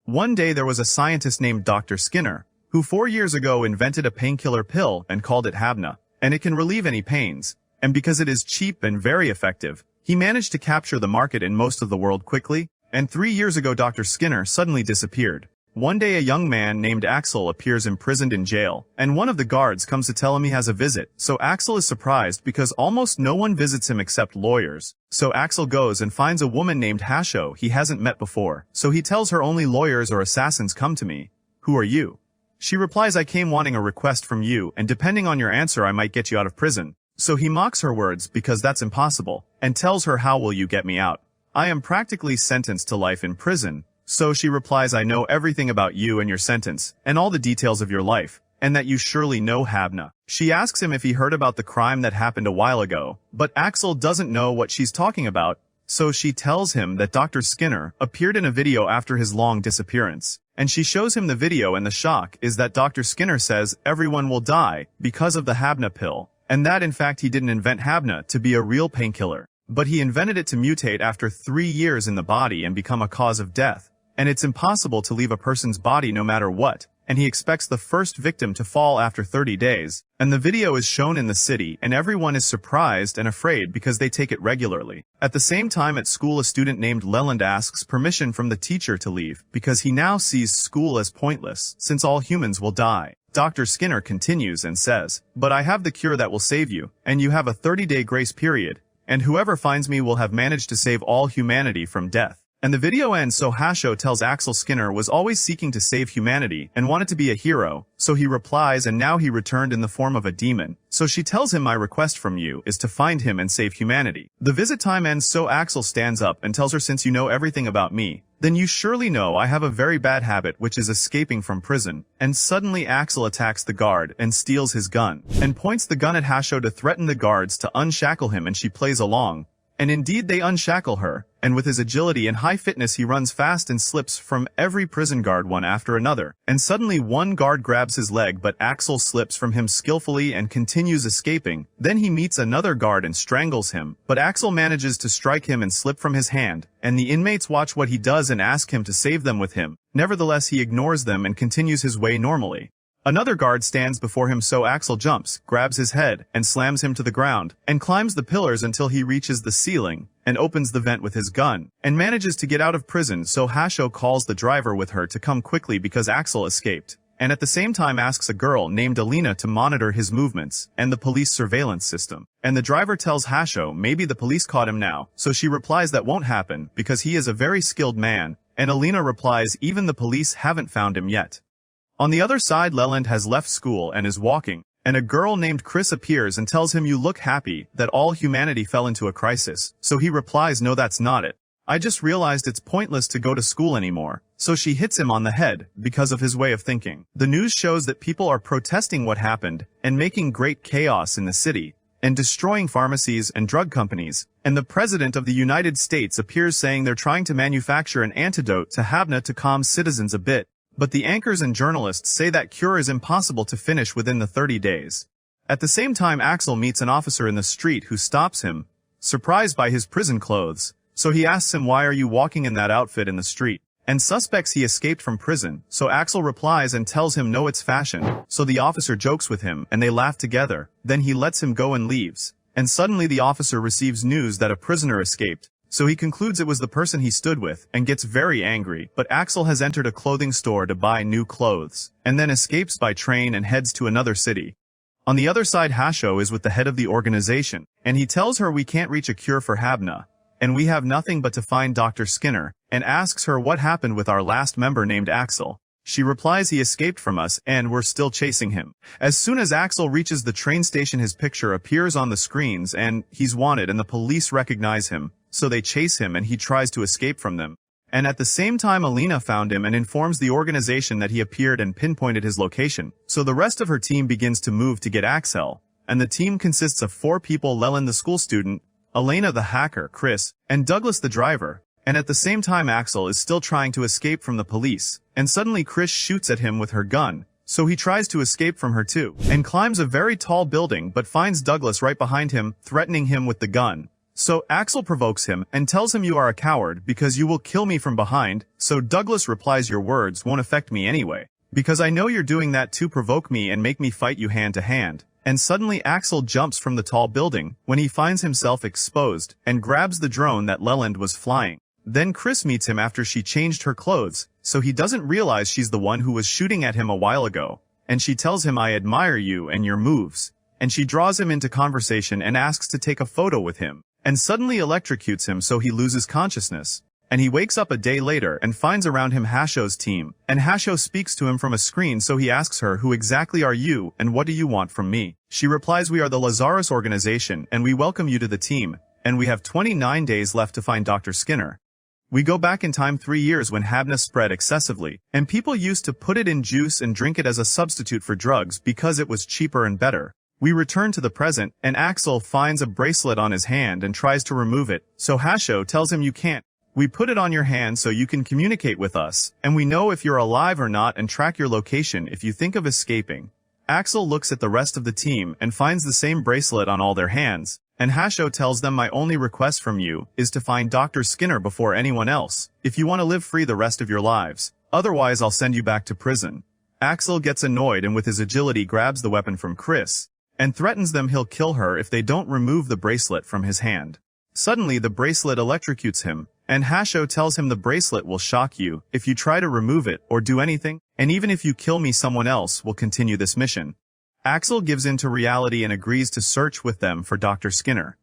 One day there was a scientist named Dr. Skinner, who 4 years ago invented a painkiller pill and called it Habna, and it can relieve any pains. And because it is cheap and very effective, he managed to capture the market in most of the world quickly, and 3 years ago Dr. Skinner suddenly disappeared. One day a young man named Axel appears imprisoned in jail, and one of the guards comes to tell him he has a visit, so Axel is surprised because almost no one visits him except lawyers. So Axel goes and finds a woman named Hasho he hasn't met before, so he tells her only lawyers or assassins come to me. Who are you? She replies, I came wanting a request from you, and depending on your answer I might get you out of prison. So he mocks her words because that's impossible, and tells her, how will you get me out? I am practically sentenced to life in prison. So she replies, I know everything about you and your sentence, and all the details of your life, and that you surely know Habna. She asks him if he heard about the crime that happened a while ago, but Axel doesn't know what she's talking about, so she tells him that Dr. Skinner appeared in a video after his long disappearance. And she shows him the video, and the shock is that Dr. Skinner says everyone will die because of the Habna pill, and that in fact he didn't invent Habna to be a real painkiller, but he invented it to mutate after 3 years in the body and become a cause of death. And it's impossible to leave a person's body no matter what, and he expects the first victim to fall after 30 days. And the video is shown in the city, and everyone is surprised and afraid because they take it regularly. At the same time at school, a student named Leland asks permission from the teacher to leave, because he now sees school as pointless, since all humans will die. Dr. Skinner continues and says, but I have the cure that will save you, and you have a 30-day grace period, and whoever finds me will have managed to save all humanity from death. And the video ends, so Hasho tells Axel Skinner was always seeking to save humanity and wanted to be a hero, so he replies, and now he returned in the form of a demon. So she tells him, my request from you is to find him and save humanity. The visit time ends, so Axel stands up and tells her, since you know everything about me, then you surely know I have a very bad habit, which is escaping from prison. And suddenly Axel attacks the guard and steals his gun, and points the gun at Hasho to threaten the guards to unshackle him, and she plays along. And indeed they unshackle her, and with his agility and high fitness he runs fast and slips from every prison guard one after another. And suddenly one guard grabs his leg, but Axel slips from him skillfully and continues escaping. Then he meets another guard and strangles him, but Axel manages to strike him and slip from his hand, and the inmates watch what he does and ask him to save them with him. Nevertheless he ignores them and continues his way normally. Another guard stands before him, so Axel jumps, grabs his head, and slams him to the ground, and climbs the pillars until he reaches the ceiling, and opens the vent with his gun, and manages to get out of prison. So Hasho calls the driver with her to come quickly because Axel escaped, and at the same time asks a girl named Alina to monitor his movements and the police surveillance system. And the driver tells Hasho maybe the police caught him now, so she replies that won't happen because he is a very skilled man, and Alina replies even the police haven't found him yet. On the other side, Leland has left school and is walking, and a girl named Chris appears and tells him, you look happy that all humanity fell into a crisis. So he replies, no, that's not it. I just realized it's pointless to go to school anymore. So she hits him on the head because of his way of thinking. The news shows that people are protesting what happened and making great chaos in the city and destroying pharmacies and drug companies. And the President of the United States appears saying they're trying to manufacture an antidote to Habna to calm citizens a bit. But the anchors and journalists say that cure is impossible to finish within the 30 days. At the same time, Axel meets an officer in the street who stops him, surprised by his prison clothes. So he asks him, why are you walking in that outfit in the street? And suspects he escaped from prison. So Axel replies and tells him, no, it's fashion. So the officer jokes with him and they laugh together. Then he lets him go and leaves. And suddenly the officer receives news that a prisoner escaped. So he concludes it was the person he stood with, and gets very angry, but Axel has entered a clothing store to buy new clothes, and then escapes by train and heads to another city. On the other side, Hasho is with the head of the organization, and he tells her we can't reach a cure for Habna, and we have nothing but to find Dr. Skinner, and asks her what happened with our last member named Axel. She replies he escaped from us, and we're still chasing him. As soon as Axel reaches the train station, his picture appears on the screens, and he's wanted, and the police recognize him. So they chase him and he tries to escape from them. And at the same time, Alina found him and informs the organization that he appeared and pinpointed his location. So the rest of her team begins to move to get Axel. And the team consists of 4 people: Leland the school student, Elena the hacker, Chris, and Douglas the driver. And at the same time, Axel is still trying to escape from the police. And suddenly Chris shoots at him with her gun. So he tries to escape from her too, and climbs a very tall building but finds Douglas right behind him, threatening him with the gun. So Axel provokes him and tells him you are a coward because you will kill me from behind, so Douglas replies your words won't affect me anyway, because I know you're doing that to provoke me and make me fight you hand to hand. And suddenly Axel jumps from the tall building when he finds himself exposed and grabs the drone that Leland was flying. Then Chris meets him after she changed her clothes, so he doesn't realize she's the one who was shooting at him a while ago, and she tells him I admire you and your moves, and she draws him into conversation and asks to take a photo with him, and suddenly electrocutes him so he loses consciousness. And he wakes up a day later and finds around him Hasho's team, and Hasho speaks to him from a screen so he asks her who exactly are you and what do you want from me. She replies we are the Lazarus organization and we welcome you to the team, and we have 29 days left to find Dr. Skinner. We go back in time 3 years when Habna spread excessively, and people used to put it in juice and drink it as a substitute for drugs because it was cheaper and better. We return to the present, and Axel finds a bracelet on his hand and tries to remove it, so Hasho tells him you can't. We put it on your hand so you can communicate with us, and we know if you're alive or not and track your location if you think of escaping. Axel looks at the rest of the team and finds the same bracelet on all their hands, and Hasho tells them my only request from you is to find Dr. Skinner before anyone else, if you want to live free the rest of your lives. Otherwise I'll send you back to prison. Axel gets annoyed and with his agility grabs the weapon from Chris, and threatens them he'll kill her if they don't remove the bracelet from his hand. Suddenly the bracelet electrocutes him, and Hasho tells him the bracelet will shock you if you try to remove it or do anything, and even if you kill me someone else will continue this mission. Axel gives in to reality and agrees to search with them for Dr. Skinner.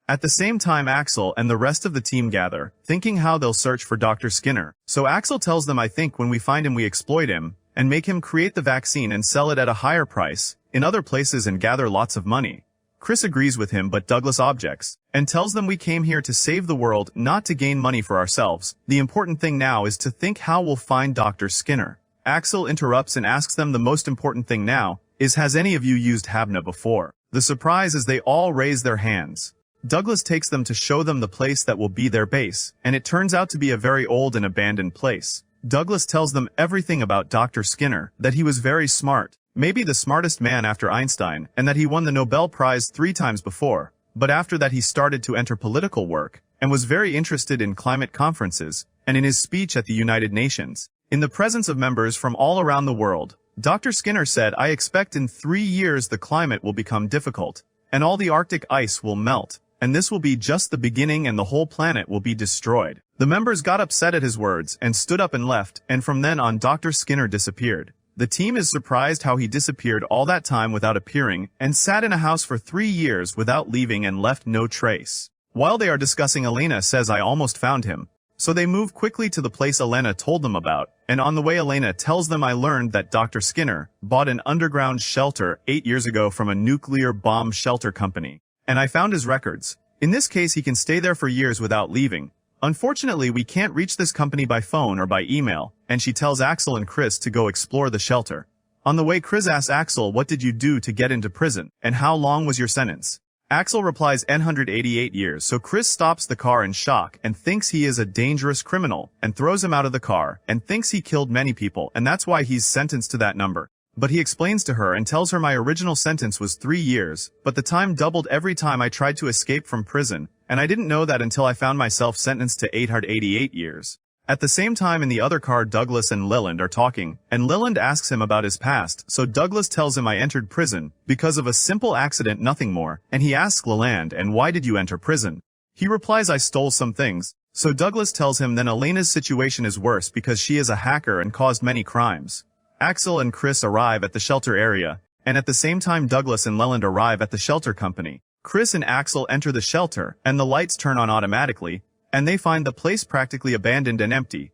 At the same time Axel and the rest of the team gather, thinking how they'll search for Dr. Skinner. So Axel tells them I think when we find him we exploit him, and make him create the vaccine and sell it at a higher price, in other places and gather lots of money. Chris agrees with him but Douglas objects, and tells them we came here to save the world, not to gain money for ourselves. The important thing now is to think how we'll find Dr. Skinner. Axel interrupts and asks them the most important thing now is has any of you used Habna before? The surprise is they all raise their hands. Douglas takes them to show them the place that will be their base, and it turns out to be a very old and abandoned place. Douglas tells them everything about Dr. Skinner, that he was very smart, maybe the smartest man after Einstein, and that he won the Nobel Prize 3 times before, but after that he started to enter political work, and was very interested in climate conferences, and in his speech at the United Nations, in the presence of members from all around the world. Dr. Skinner said, I expect in 3 years the climate will become difficult, and all the Arctic ice will melt, and this will be just the beginning and the whole planet will be destroyed. The members got upset at his words and stood up and left, and from then on Dr. Skinner disappeared. The team is surprised how he disappeared all that time without appearing, and sat in a house for 3 years without leaving and left no trace. While they are discussing, Elena says I almost found him. So they move quickly to the place Elena told them about, and on the way Elena tells them I learned that Dr. Skinner bought an underground shelter 8 years ago from a nuclear bomb shelter company. And I found his records. In this case he can stay there for years without leaving. Unfortunately we can't reach this company by phone or by email, and she tells Axel and Chris to go explore the shelter. On the way Chris asks Axel what did you do to get into prison, and how long was your sentence? Axel replies 188 years, so Chris stops the car in shock and thinks he is a dangerous criminal, and throws him out of the car, and thinks he killed many people and that's why he's sentenced to that number. But he explains to her and tells her my original sentence was 3 years, but the time doubled every time I tried to escape from prison, and I didn't know that until I found myself sentenced to 888 years. At the same time in the other car Douglas and Leland are talking, and Leland asks him about his past, so Douglas tells him I entered prison because of a simple accident, nothing more, and he asks Leland, and why did you enter prison? He replies I stole some things, so Douglas tells him then Elena's situation is worse because she is a hacker and caused many crimes. Axel and Chris arrive at the shelter area, and at the same time Douglas and Leland arrive at the shelter company. Chris and Axel enter the shelter, and the lights turn on automatically, and they find the place practically abandoned and empty.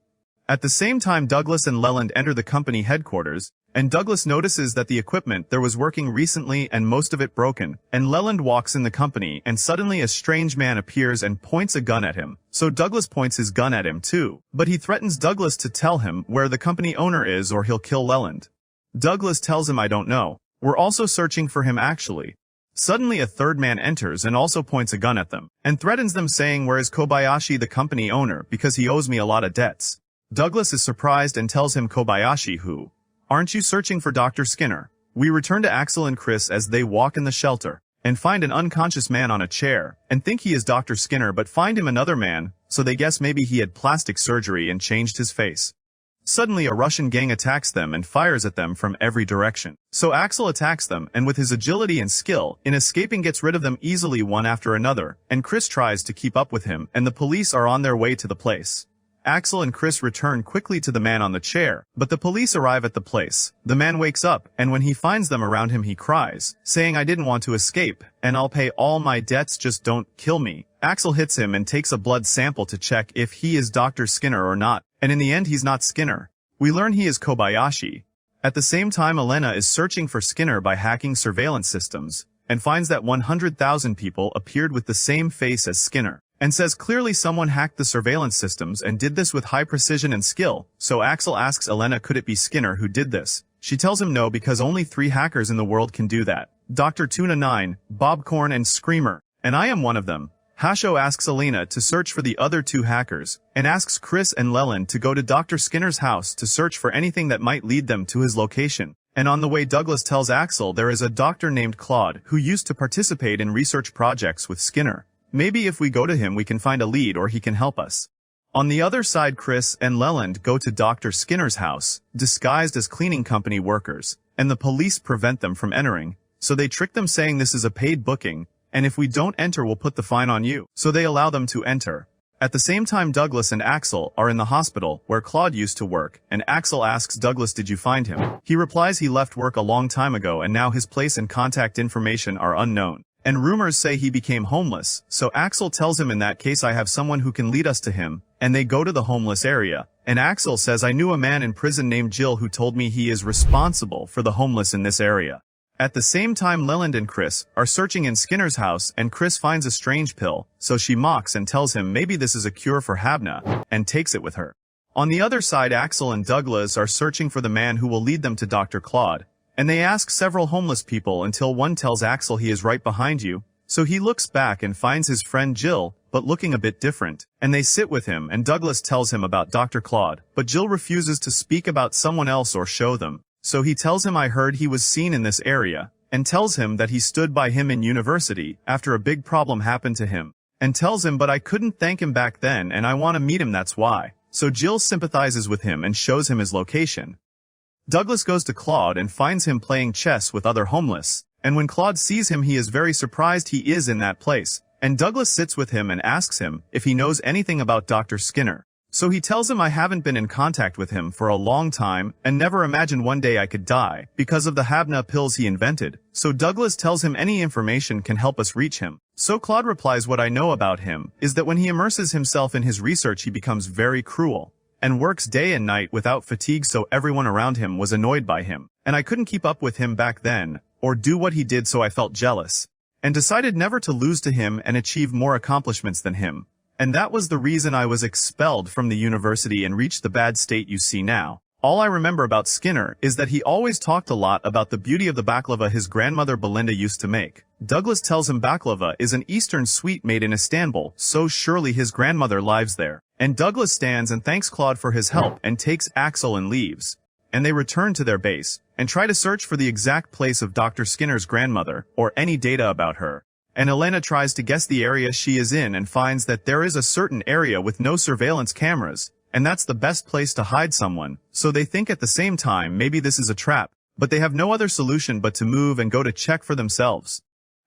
At the same time Douglas and Leland enter the company headquarters, and Douglas notices that the equipment there was working recently and most of it broken, and Leland walks in the company and suddenly a strange man appears and points a gun at him. So Douglas points his gun at him too, but he threatens Douglas to tell him where the company owner is or he'll kill Leland. Douglas tells him I don't know. We're also searching for him actually. Suddenly a third man enters and also points a gun at them, and threatens them saying where is Kobayashi the company owner because he owes me a lot of debts. Douglas is surprised and tells him Kobayashi who? Aren't you searching for Dr. Skinner? We return to Axel and Chris as they walk in the shelter, and find an unconscious man on a chair, and think he is Dr. Skinner but find him another man, so they guess maybe he had plastic surgery and changed his face. Suddenly a Russian gang attacks them and fires at them from every direction. So Axel attacks them and with his agility and skill in escaping gets rid of them easily one after another, and Chris tries to keep up with him and the police are on their way to the place. Axel and Chris return quickly to the man on the chair, but the police arrive at the place. The man wakes up, and when he finds them around him he cries, saying I didn't want to escape, and I'll pay all my debts, just don't kill me. Axel hits him and takes a blood sample to check if he is Dr. Skinner or not, and in the end he's not Skinner. We learn he is Kobayashi. At the same time Elena is searching for Skinner by hacking surveillance systems, and finds that 100,000 people appeared with the same face as Skinner. And says clearly someone hacked the surveillance systems and did this with high precision and skill, so Axel asks Elena could it be Skinner who did this. She tells him no because only 3 hackers in the world can do that. Dr. Tuna 9, Bobcorn and Screamer. And I am one of them. Hasho asks Elena to search for the other 2 hackers, and asks Chris and Leland to go to Dr. Skinner's house to search for anything that might lead them to his location. And on the way Douglas tells Axel there is a doctor named Claude who used to participate in research projects with Skinner. Maybe if we go to him we can find a lead or he can help us. On the other side Chris and Leland go to Dr. Skinner's house, disguised as cleaning company workers, and the police prevent them from entering, so they trick them saying this is a paid booking, and if we don't enter we'll put the fine on you, so they allow them to enter. At the same time Douglas and Axel are in the hospital where Claude used to work, and Axel asks Douglas did you find him? He replies he left work a long time ago and now his place and contact information are unknown. And rumors say he became homeless, so Axel tells him in that case I have someone who can lead us to him, and they go to the homeless area, and Axel says I knew a man in prison named Jill who told me he is responsible for the homeless in this area. At the same time Leland and Chris are searching in Skinner's house and Chris finds a strange pill, so she mocks and tells him maybe this is a cure for Habna, and takes it with her. On the other side Axel and Douglas are searching for the man who will lead them to Dr. Claude. And they ask several homeless people until one tells Axel he is right behind you, so he looks back and finds his friend Jill, but looking a bit different, and they sit with him and Douglas tells him about Dr. Claude, but Jill refuses to speak about someone else or show them, so he tells him I heard he was seen in this area, and tells him that he stood by him in university after a big problem happened to him, and tells him but I couldn't thank him back then and I want to meet him that's why, so Jill sympathizes with him and shows him his location. Douglas goes to Claude and finds him playing chess with other homeless, and when Claude sees him he is very surprised he is in that place, and Douglas sits with him and asks him if he knows anything about Dr. Skinner. So he tells him I haven't been in contact with him for a long time and never imagined one day I could die because of the Habna pills he invented, so Douglas tells him any information can help us reach him. So Claude replies what I know about him is that when he immerses himself in his research he becomes very cruel, and works day and night without fatigue so everyone around him was annoyed by him, and I couldn't keep up with him back then, or do what he did so I felt jealous, and decided never to lose to him and achieve more accomplishments than him, and that was the reason I was expelled from the university and reached the bad state you see now. All I remember about Skinner is that he always talked a lot about the beauty of the baklava his grandmother Belinda used to make. Douglas tells him baklava is an Eastern sweet made in Istanbul, so surely his grandmother lives there. And Douglas stands and thanks Claude for his help and takes Axel and leaves. And they return to their base, and try to search for the exact place of Dr. Skinner's grandmother, or any data about her. And Elena tries to guess the area she is in and finds that there is a certain area with no surveillance cameras, and that's the best place to hide someone, so they think at the same time maybe this is a trap, but they have no other solution but to move and go to check for themselves.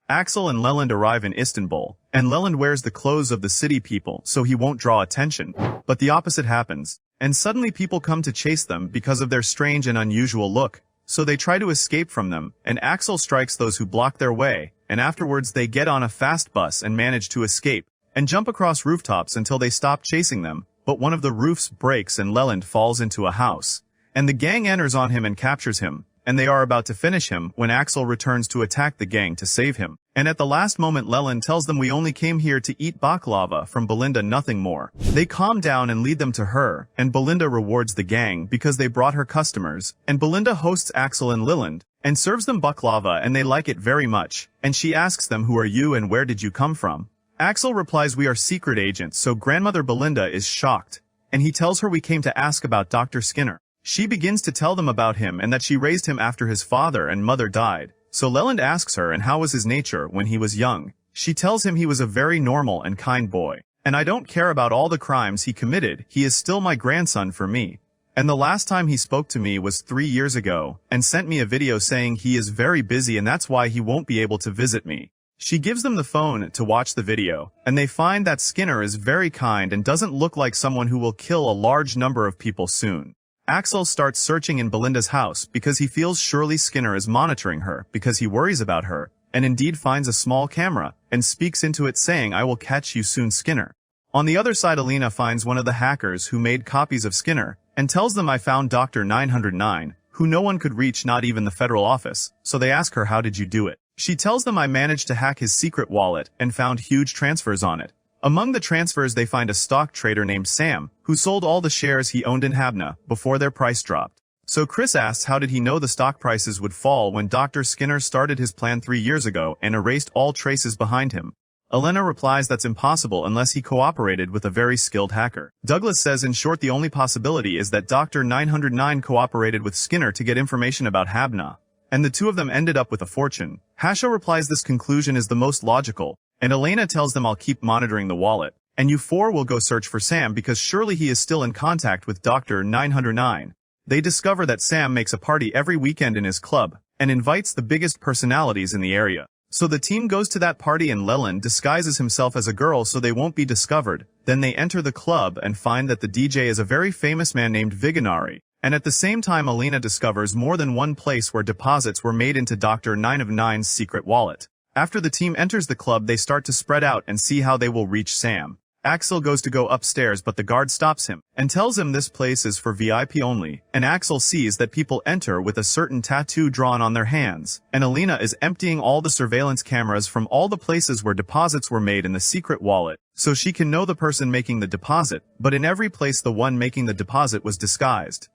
Axel and Leland arrive in Istanbul, and Leland wears the clothes of the city people so he won't draw attention, but the opposite happens, and suddenly people come to chase them because of their strange and unusual look, so they try to escape from them, and Axel strikes those who block their way, and afterwards they get on a fast bus and manage to escape, and jump across rooftops until they stop chasing them, but one of the roofs breaks and Leland falls into a house, and the gang enters on him and captures him, and they are about to finish him when Axel returns to attack the gang to save him. And at the last moment Leland tells them we only came here to eat baklava from Belinda, nothing more. They calm down and lead them to her, and Belinda rewards the gang because they brought her customers, and Belinda hosts Axel and Leland, and serves them baklava and they like it very much, and she asks them who are you and where did you come from? Axel replies we are secret agents, so grandmother Belinda is shocked, and he tells her we came to ask about Dr. Skinner. She begins to tell them about him and that she raised him after his father and mother died, So Leland asks her and how was his nature when he was young. She tells him he was a very normal and kind boy. And I don't care about all the crimes he committed, he is still my grandson for me. And the last time he spoke to me was 3 years ago, and sent me a video saying he is very busy and that's why he won't be able to visit me. She gives them the phone to watch the video, and they find that Skinner is very kind and doesn't look like someone who will kill a large number of people soon. Axel starts searching in Belinda's house because he feels surely Skinner is monitoring her because he worries about her, and indeed finds a small camera, and speaks into it saying, "I will catch you soon, Skinner." On the other side, Alina finds one of the hackers who made copies of Skinner, and tells them, "I found Dr. 909, who no one could reach, not even the federal office," so they ask her, "How did you do it?" She tells them, "I managed to hack his secret wallet, and found huge transfers on it." Among the transfers they find a stock trader named Sam, who sold all the shares he owned in Habna, before their price dropped. So Chris asks how did he know the stock prices would fall when Dr. Skinner started his plan 3 years ago and erased all traces behind him. Elena replies that's impossible unless he cooperated with a very skilled hacker. Douglas says in short the only possibility is that Dr. 909 cooperated with Skinner to get information about Habna, and the two of them ended up with a fortune. Hasho replies this conclusion is the most logical, and Elena tells them I'll keep monitoring the wallet, and you four will go search for Sam because surely he is still in contact with Dr. 909. They discover that Sam makes a party every weekend in his club, and invites the biggest personalities in the area. So the team goes to that party and Leland disguises himself as a girl so they won't be discovered. Then they enter the club and find that the DJ is a very famous man named Viganari. And at the same time Alina discovers more than one place where deposits were made into Dr. 909's secret wallet. After the team enters the club they start to spread out and see how they will reach Sam. Axel goes to go upstairs but the guard stops him, and tells him this place is for VIP only, and Axel sees that people enter with a certain tattoo drawn on their hands, and Alina is emptying all the surveillance cameras from all the places where deposits were made in the secret wallet, so she can know the person making the deposit, but in every place the one making the deposit was disguised.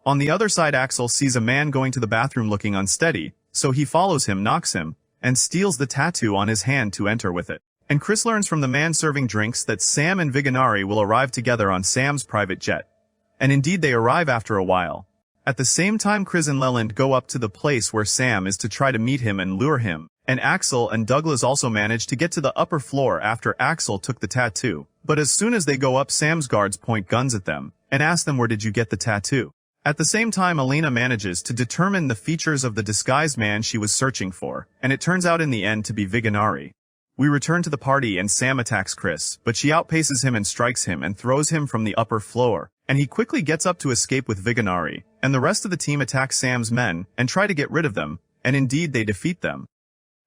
On the other side Axel sees a man going to the bathroom looking unsteady, so he follows him, knocks him, and steals the tattoo on his hand to enter with it. And Chris learns from the man serving drinks that Sam and Viganari will arrive together on Sam's private jet. And indeed they arrive after a while. At the same time Chris and Leland go up to the place where Sam is to try to meet him and lure him, and Axel and Douglas also manage to get to the upper floor after Axel took the tattoo. But as soon as they go up Sam's guards point guns at them, and ask them where did you get the tattoo. At the same time Alina manages to determine the features of the disguised man she was searching for, and it turns out in the end to be Viganari. We return to the party and Sam attacks Chris, but she outpaces him and strikes him and throws him from the upper floor, and he quickly gets up to escape with Viganari, and the rest of the team attacks Sam's men and try to get rid of them, and indeed they defeat them.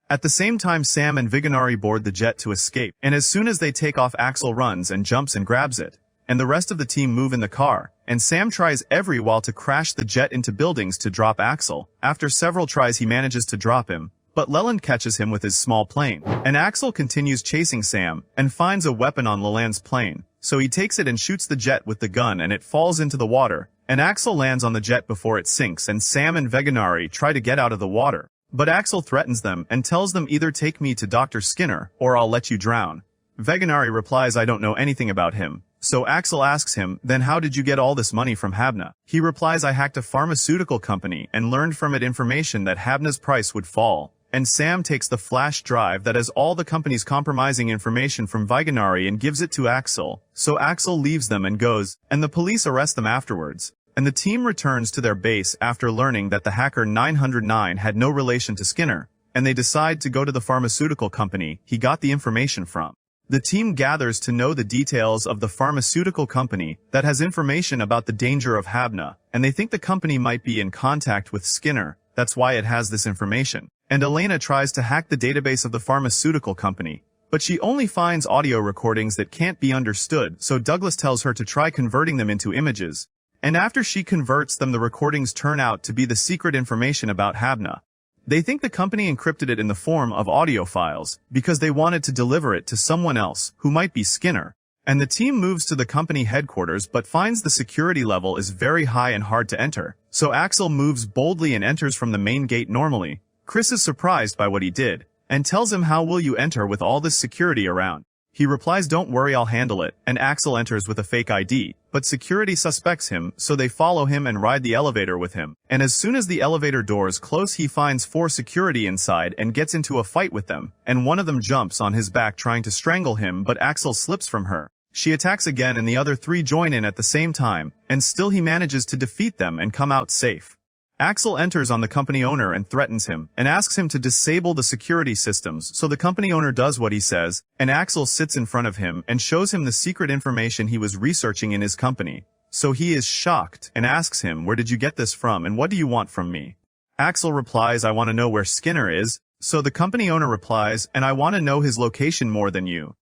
At the same time Sam and Viganari board the jet to escape, and as soon as they take off Axel runs and jumps and grabs it, and the rest of the team move in the car, and Sam tries every while to crash the jet into buildings to drop Axel. After several tries he manages to drop him, but Leland catches him with his small plane, and Axel continues chasing Sam, and finds a weapon on Leland's plane, so he takes it and shoots the jet with the gun and it falls into the water, and Axel lands on the jet before it sinks and Sam and Viganari try to get out of the water. But Axel threatens them and tells them either take me to Dr. Skinner, or I'll let you drown. Viganari replies I don't know anything about him. So Axel asks him, then how did you get all this money from Habna? He replies I hacked a pharmaceutical company and learned from it information that Habna's price would fall. And Sam takes the flash drive that has all the company's compromising information from Viganari and gives it to Axel. So Axel leaves them and goes, and the police arrest them afterwards. And the team returns to their base after learning that the hacker 909 had no relation to Skinner, and they decide to go to the pharmaceutical company he got the information from. The team gathers to know the details of the pharmaceutical company that has information about the danger of Habna, and they think the company might be in contact with Skinner, that's why it has this information. And Elena tries to hack the database of the pharmaceutical company, but she only finds audio recordings that can't be understood, so Douglas tells her to try converting them into images. And after she converts them the recordings turn out to be the secret information about Habna. They think the company encrypted it in the form of audio files, because they wanted to deliver it to someone else, who might be Skinner. And the team moves to the company headquarters but finds the security level is very high and hard to enter, so Axel moves boldly and enters from the main gate normally. Chris is surprised by what he did, and tells him how will you enter with all this security around. He replies, "Don't worry, I'll handle it," and Axel enters with a fake ID, but security suspects him, so they follow him and ride the elevator with him. And as soon as the elevator doors close, he finds 4 security inside and gets into a fight with them, and one of them jumps on his back trying to strangle him, but Axel slips from her. She attacks again and the other 3 join in at the same time, and still he manages to defeat them and come out safe. Axel enters on the company owner and threatens him, and asks him to disable the security systems, so the company owner does what he says, and Axel sits in front of him and shows him the secret information he was researching in his company. So he is shocked, and asks him, "Where did you get this from and what do you want from me?" Axel replies, "I want to know where Skinner is," so the company owner replies, "And I want to know his location more than you."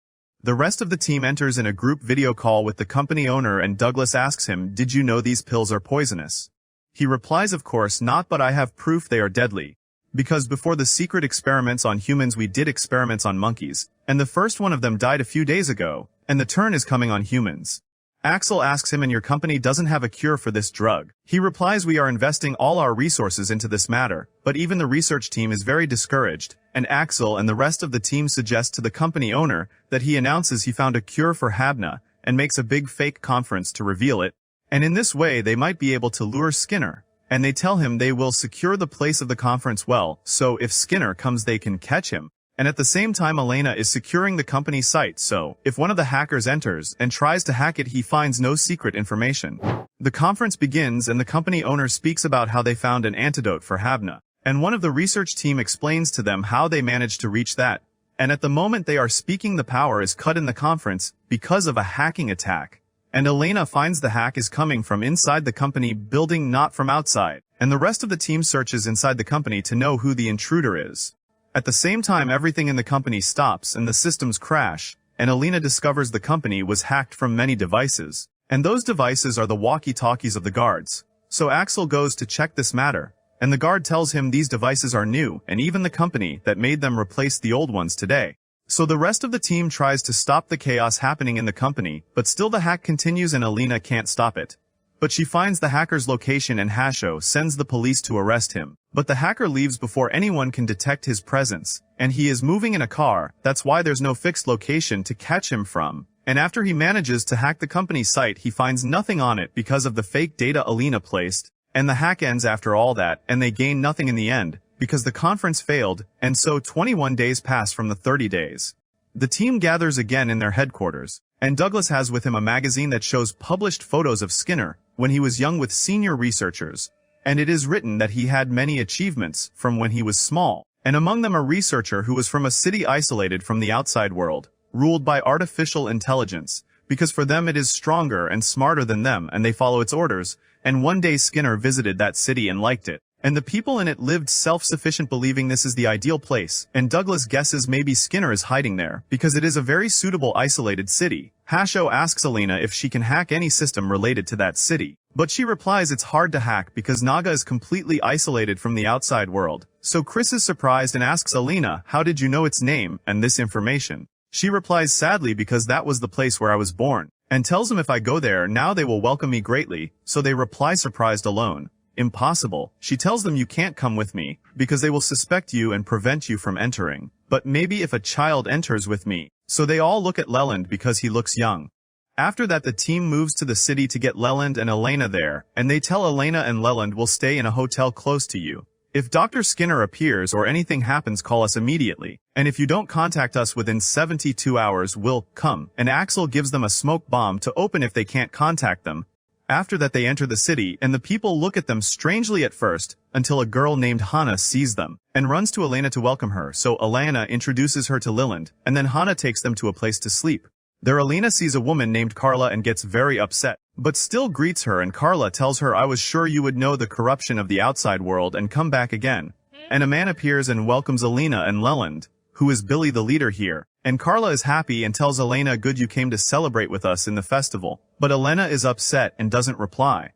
The rest of the team enters in a group video call with the company owner and Douglas asks him, "Did you know these pills are poisonous?" He replies, "Of course not, but I have proof they are deadly. Because before the secret experiments on humans we did experiments on monkeys, and the first one of them died a few days ago, and the turn is coming on humans." Axel asks him, "And your company doesn't have a cure for this drug?" He replies, "We are investing all our resources into this matter, but even the research team is very discouraged," and Axel and the rest of the team suggest to the company owner that he announces he found a cure for Habna, and makes a big fake conference to reveal it. And in this way they might be able to lure Skinner, and they tell him they will secure the place of the conference well, so if Skinner comes they can catch him. And at the same time Elena is securing the company site, so if one of the hackers enters and tries to hack it he finds no secret information. The conference begins and the company owner speaks about how they found an antidote for Habna, and one of the research team explains to them how they managed to reach that. And at the moment they are speaking the power is cut in the conference because of a hacking attack. And Elena finds the hack is coming from inside the company building, not from outside, and the rest of the team searches inside the company to know who the intruder is. At the same time everything in the company stops and the systems crash, and Elena discovers the company was hacked from many devices, and those devices are the walkie-talkies of the guards. So Axel goes to check this matter, and the guard tells him these devices are new, and even the company that made them replaced the old ones today. So the rest of the team tries to stop the chaos happening in the company, but still the hack continues and Elena can't stop it. But she finds the hacker's location and Hasho sends the police to arrest him. But the hacker leaves before anyone can detect his presence, and he is moving in a car, that's why there's no fixed location to catch him from. And after he manages to hack the company site he finds nothing on it because of the fake data Elena placed, and the hack ends after all that, and they gain nothing in the end, because the conference failed, and so 21 days pass from the 30 days. The team gathers again in their headquarters, and Douglas has with him a magazine that shows published photos of Skinner when he was young with senior researchers, and it is written that he had many achievements from when he was small, and among them a researcher who was from a city isolated from the outside world, ruled by artificial intelligence, because for them it is stronger and smarter than them and they follow its orders, and one day Skinner visited that city and liked it. And the people in it lived self-sufficient believing this is the ideal place, and Douglas guesses maybe Skinner is hiding there, because it is a very suitable isolated city. Hasho asks Elena if she can hack any system related to that city, but she replies it's hard to hack because Naga is completely isolated from the outside world. So Chris is surprised and asks Elena, "How did you know its name and this information?" She replies, "Sadly because that was the place where I was born," and tells him if I go there now they will welcome me greatly, so they reply surprised alone. "Impossible." She tells them you can't come with me, because they will suspect you and prevent you from entering. But maybe if a child enters with me. So they all look at Leland because he looks young. After that the team moves to the city to get Leland and Elena there, and they tell Elena and Leland will stay in a hotel close to you. If Dr. Skinner appears or anything happens call us immediately, and if you don't contact us within 72 hours we'll come, and Axel gives them a smoke bomb to open if they can't contact them. After that they enter the city and the people look at them strangely at first, until a girl named Hannah sees them, and runs to Elena to welcome her, so Elena introduces her to Leland, and then Hannah takes them to a place to sleep. There Elena sees a woman named Carla and gets very upset, but still greets her and Carla tells her I was sure you would know the corruption of the outside world and come back again. And a man appears and welcomes Elena and Leland, who is Billy the leader here. And Carla is happy and tells Elena good you came to celebrate with us in the festival, but Elena is upset and doesn't reply.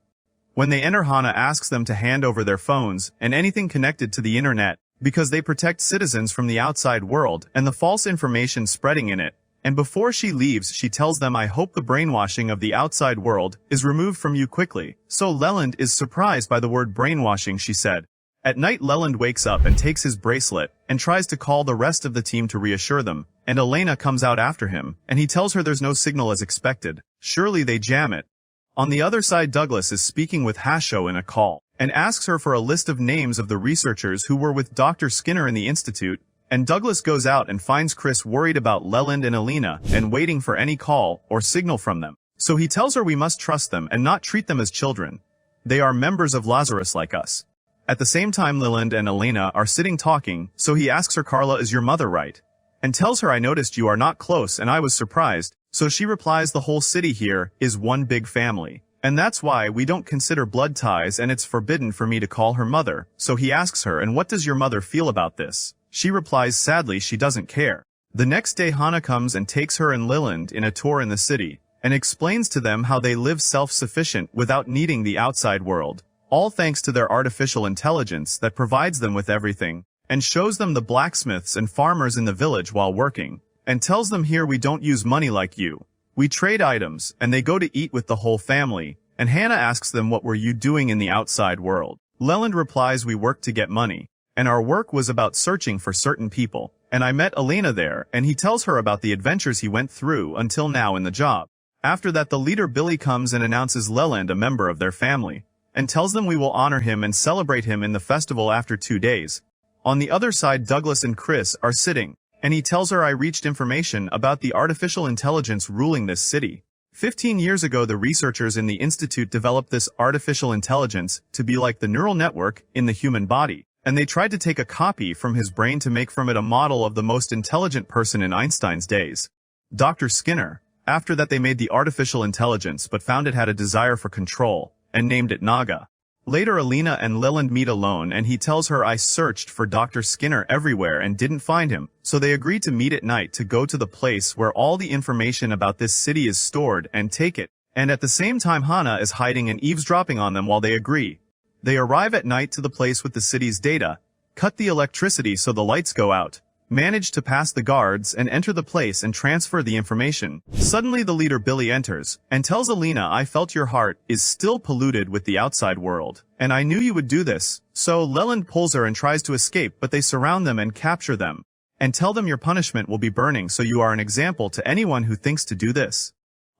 When they enter Hannah asks them to hand over their phones and anything connected to the internet, because they protect citizens from the outside world and the false information spreading in it. And before she leaves she tells them I hope the brainwashing of the outside world is removed from you quickly. So Leland is surprised by the word brainwashing she said. At night, Leland wakes up and takes his bracelet and tries to call the rest of the team to reassure them, and Elena comes out after him, and he tells her there's no signal as expected. Surely they jam it. On the other side, Douglas is speaking with Hasho in a call, and asks her for a list of names of the researchers who were with Dr. Skinner in the institute, and Douglas goes out and finds Chris worried about Leland and Elena and waiting for any call or signal from them. So he tells her we must trust them and not treat them as children. They are members of Lazarus like us. At the same time, Leland and Elena are sitting talking, so he asks her, Carla, is your mother right? And tells her, I noticed you are not close and I was surprised. So she replies, the whole city here is one big family. And that's why we don't consider blood ties and it's forbidden for me to call her mother. So he asks her, and what does your mother feel about this? She replies, sadly she doesn't care. The next day Hana comes and takes her and Leland in a tour in the city, and explains to them how they live self-sufficient without needing the outside world. All thanks to their artificial intelligence that provides them with everything, and shows them the blacksmiths and farmers in the village while working, and tells them here we don't use money like you. We trade items, and they go to eat with the whole family, and Hannah asks them what were you doing in the outside world. Leland replies we worked to get money, and our work was about searching for certain people, and I met Elena there, and he tells her about the adventures he went through until now in the job. After that, the leader Billy comes and announces Leland a member of their family, and tells them we will honor him and celebrate him in the festival after 2 days. On the other side, Douglas and Chris are sitting, and he tells her I reached information about the artificial intelligence ruling this city. 15 years ago, the researchers in the institute developed this artificial intelligence to be like the neural network in the human body, and they tried to take a copy from his brain to make from it a model of the most intelligent person in Einstein's days, Dr. Skinner. After that, they made the artificial intelligence but found it had a desire for control, and named it Naga. Later, Elena and Leland meet alone and he tells her I searched for Dr. Skinner everywhere and didn't find him, so they agree to meet at night to go to the place where all the information about this city is stored and take it, and at the same time Hana is hiding and eavesdropping on them while they agree. They arrive at night to the place with the city's data, cut the electricity so the lights go out, manage to pass the guards and enter the place and transfer the information. Suddenly the leader Billy enters, and tells Elena I felt your heart is still polluted with the outside world, and I knew you would do this. So Leland pulls her and tries to escape, but they surround them and capture them, and tell them your punishment will be burning, so you are an example to anyone who thinks to do this.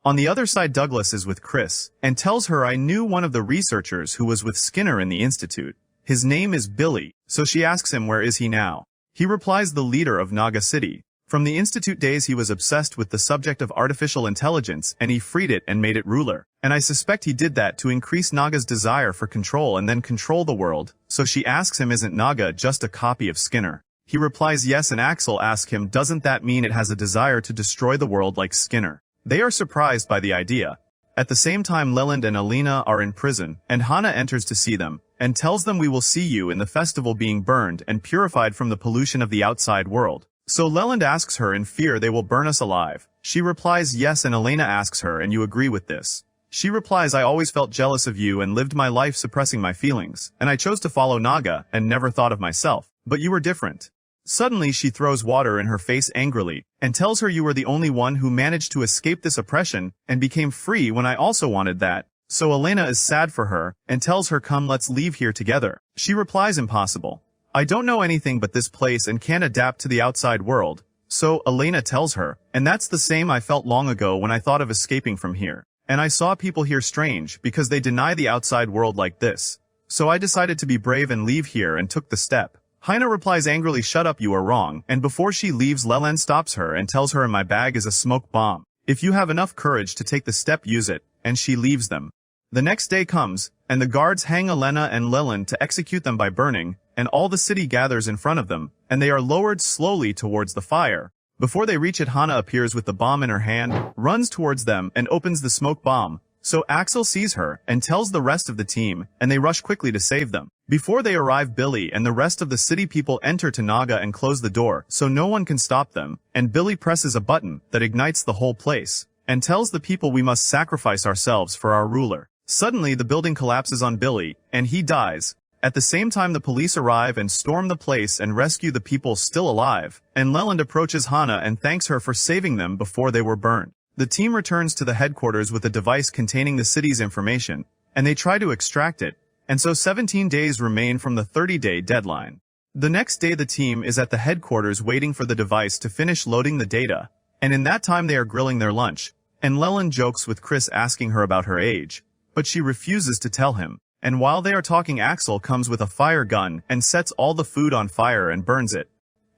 On the other side, Douglas is with Chris, and tells her I knew one of the researchers who was with Skinner in the institute. His name is Billy, so she asks him where is he now. He replies the leader of Naga City. From the institute days he was obsessed with the subject of artificial intelligence and he freed it and made it ruler. And I suspect he did that to increase Naga's desire for control and then control the world. So she asks him, isn't Naga just a copy of Skinner? He replies yes, and Axel asks him, doesn't that mean it has a desire to destroy the world like Skinner? They are surprised by the idea. At the same time, Leland and Elena are in prison, and Hana enters to see them, and tells them we will see you in the festival being burned and purified from the pollution of the outside world. So Leland asks her in fear they will burn us alive. She replies yes, and Elena asks her, and you agree with this? She replies I always felt jealous of you and lived my life suppressing my feelings, and I chose to follow Naga and never thought of myself. But you were different. Suddenly she throws water in her face angrily, and tells her you were the only one who managed to escape this oppression and became free when I also wanted that. So Elena is sad for her, and tells her come let's leave here together. She replies impossible. I don't know anything but this place and can't adapt to the outside world. So Elena tells her, and that's the same I felt long ago when I thought of escaping from here. And I saw people here strange because they deny the outside world like this. So I decided to be brave and leave here and took the step. Hina replies angrily, shut up, you are wrong, and before she leaves Leland stops her and tells her in my bag is a smoke bomb. If you have enough courage to take the step, use it, and she leaves them. The next day comes, and the guards hang Elena and Leland to execute them by burning, and all the city gathers in front of them, and they are lowered slowly towards the fire. Before they reach it, Hana appears with the bomb in her hand, runs towards them, and opens the smoke bomb. So Axel sees her and tells the rest of the team, and they rush quickly to save them. Before they arrive, Billy and the rest of the city people enter to Naga and close the door so no one can stop them, and Billy presses a button that ignites the whole place, and tells the people we must sacrifice ourselves for our ruler. Suddenly the building collapses on Billy, and he dies. At the same time the police arrive and storm the place and rescue the people still alive, and Leland approaches Hana and thanks her for saving them before they were burned. The team returns to the headquarters with a device containing the city's information, and they try to extract it, and so 17 days remain from the 30-day deadline. The next day the team is at the headquarters waiting for the device to finish loading the data, and in that time they are grilling their lunch, and Leland jokes with Chris asking her about her age, but she refuses to tell him, and while they are talking Axel comes with a fire gun and sets all the food on fire and burns it.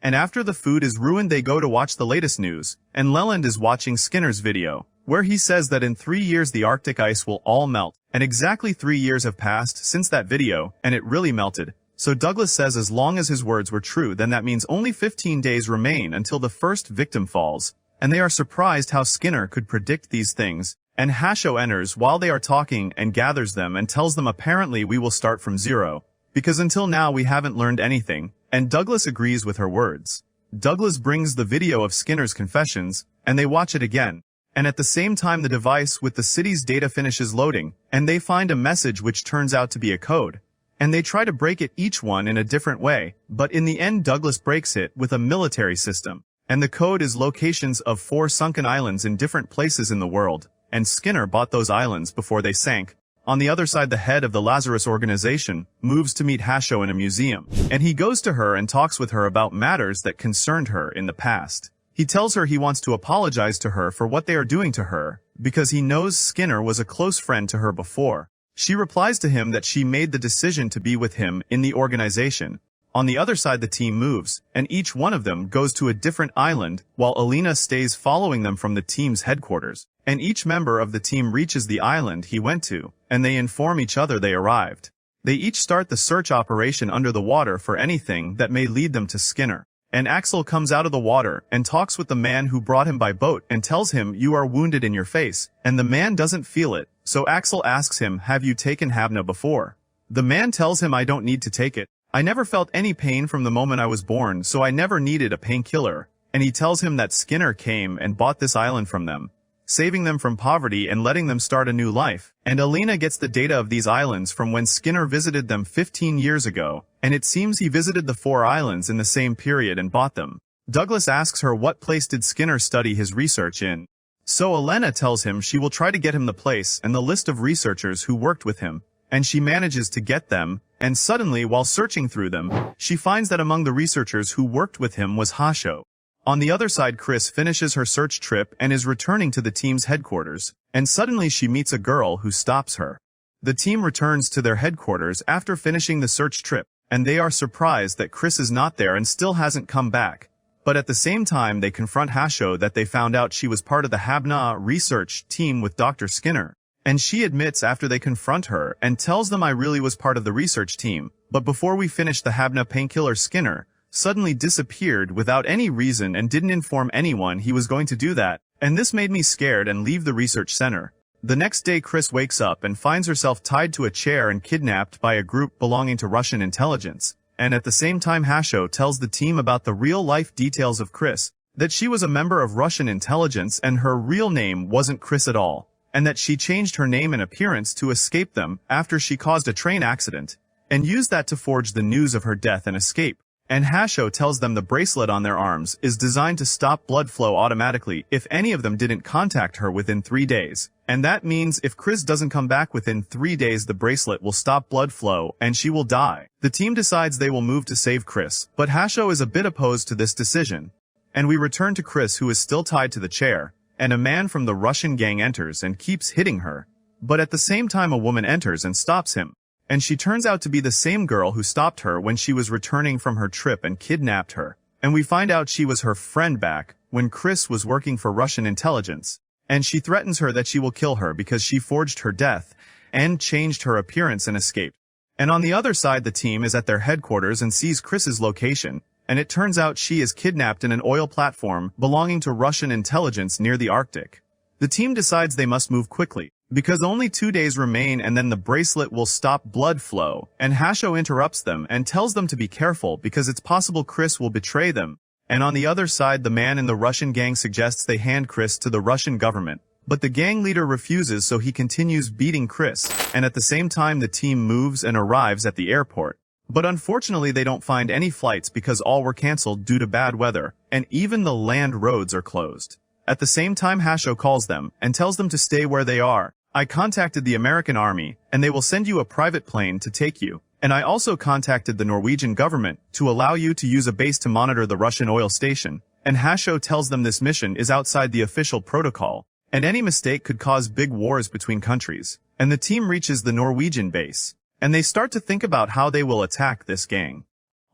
And after the food is ruined they go to watch the latest news, and Leland is watching Skinner's video, where he says that in 3 years the Arctic ice will all melt, and exactly 3 years have passed since that video, and it really melted. So Douglas says as long as his words were true then that means only 15 days remain until the first victim falls, and they are surprised how Skinner could predict these things, and Hasho enters while they are talking and gathers them and tells them apparently we will start from zero, because until now we haven't learned anything, and Douglas agrees with her words. Douglas brings the video of Skinner's confessions, and they watch it again, and at the same time the device with the city's data finishes loading, and they find a message which turns out to be a code. And they try to break it each one in a different way, but in the end Douglas breaks it with a military system. And the code is locations of 4 sunken islands in different places in the world, and Skinner bought those islands before they sank. On the other side the head of the Lazarus organization moves to meet Hasho in a museum, and he goes to her and talks with her about matters that concerned her in the past. He tells her he wants to apologize to her for what they are doing to her, because he knows Skinner was a close friend to her before. She replies to him that she made the decision to be with him in the organization. On the other side the team moves, and each one of them goes to a different island, while Alina stays following them from the team's headquarters. And each member of the team reaches the island he went to, and they inform each other they arrived. They each start the search operation under the water for anything that may lead them to Skinner. And Axel comes out of the water and talks with the man who brought him by boat and tells him you are wounded in your face, and the man doesn't feel it, so Axel asks him have you taken Habna before? The man tells him I don't need to take it. I never felt any pain from the moment I was born, so I never needed a painkiller, and he tells him that Skinner came and bought this island from them, saving them from poverty and letting them start a new life. And Alina gets the data of these islands from when Skinner visited them 15 years ago, and it seems he visited the 4 islands in the same period and bought them. Douglas asks her what place did Skinner study his research in. So Elena tells him she will try to get him the place and the list of researchers who worked with him, and she manages to get them, and suddenly while searching through them, she finds that among the researchers who worked with him was Hasho. On the other side Chris finishes her search trip and is returning to the team's headquarters, and suddenly she meets a girl who stops her. The team returns to their headquarters after finishing the search trip, and they are surprised that Chris is not there and still hasn't come back. But at the same time they confront Hasho that they found out she was part of the Habna research team with Dr. Skinner. And she admits after they confront her and tells them I really was part of the research team, but before we finished the Habna painkiller Skinner suddenly disappeared without any reason and didn't inform anyone he was going to do that, and this made me scared and leave the research center. The next day Chris wakes up and finds herself tied to a chair and kidnapped by a group belonging to Russian intelligence, and at the same time Hasho tells the team about the real-life details of Chris, that she was a member of Russian intelligence and her real name wasn't Chris at all, and that she changed her name and appearance to escape them after she caused a train accident, and used that to forge the news of her death and escape. And Hasho tells them the bracelet on their arms is designed to stop blood flow automatically if any of them didn't contact her within 3 days. And that means if Chris doesn't come back within 3 days the bracelet will stop blood flow and she will die. The team decides they will move to save Chris, but Hasho is a bit opposed to this decision. And we return to Chris who is still tied to the chair, and a man from the Russian gang enters and keeps hitting her. But at the same time a woman enters and stops him. And she turns out to be the same girl who stopped her when she was returning from her trip and kidnapped her. And we find out she was her friend back when Chris was working for Russian intelligence. And she threatens her that she will kill her because she forged her death and changed her appearance and escaped. And on the other side the team is at their headquarters and sees Chris's location. And it turns out she is kidnapped in an oil platform belonging to Russian intelligence near the Arctic. The team decides they must move quickly, because only 2 days remain and then the bracelet will stop blood flow, and Hasho interrupts them and tells them to be careful because it's possible Chris will betray them. And on the other side the man in the Russian gang suggests they hand Chris to the Russian government, but the gang leader refuses so he continues beating Chris, and at the same time the team moves and arrives at the airport. But unfortunately they don't find any flights because all were cancelled due to bad weather, and even the land roads are closed. At the same time Hasho calls them and tells them to stay where they are, I contacted the American army, and they will send you a private plane to take you. And I also contacted the Norwegian government to allow you to use a base to monitor the Russian oil station. And Hasho tells them this mission is outside the official protocol, and any mistake could cause big wars between countries. And the team reaches the Norwegian base, and they start to think about how they will attack this gang.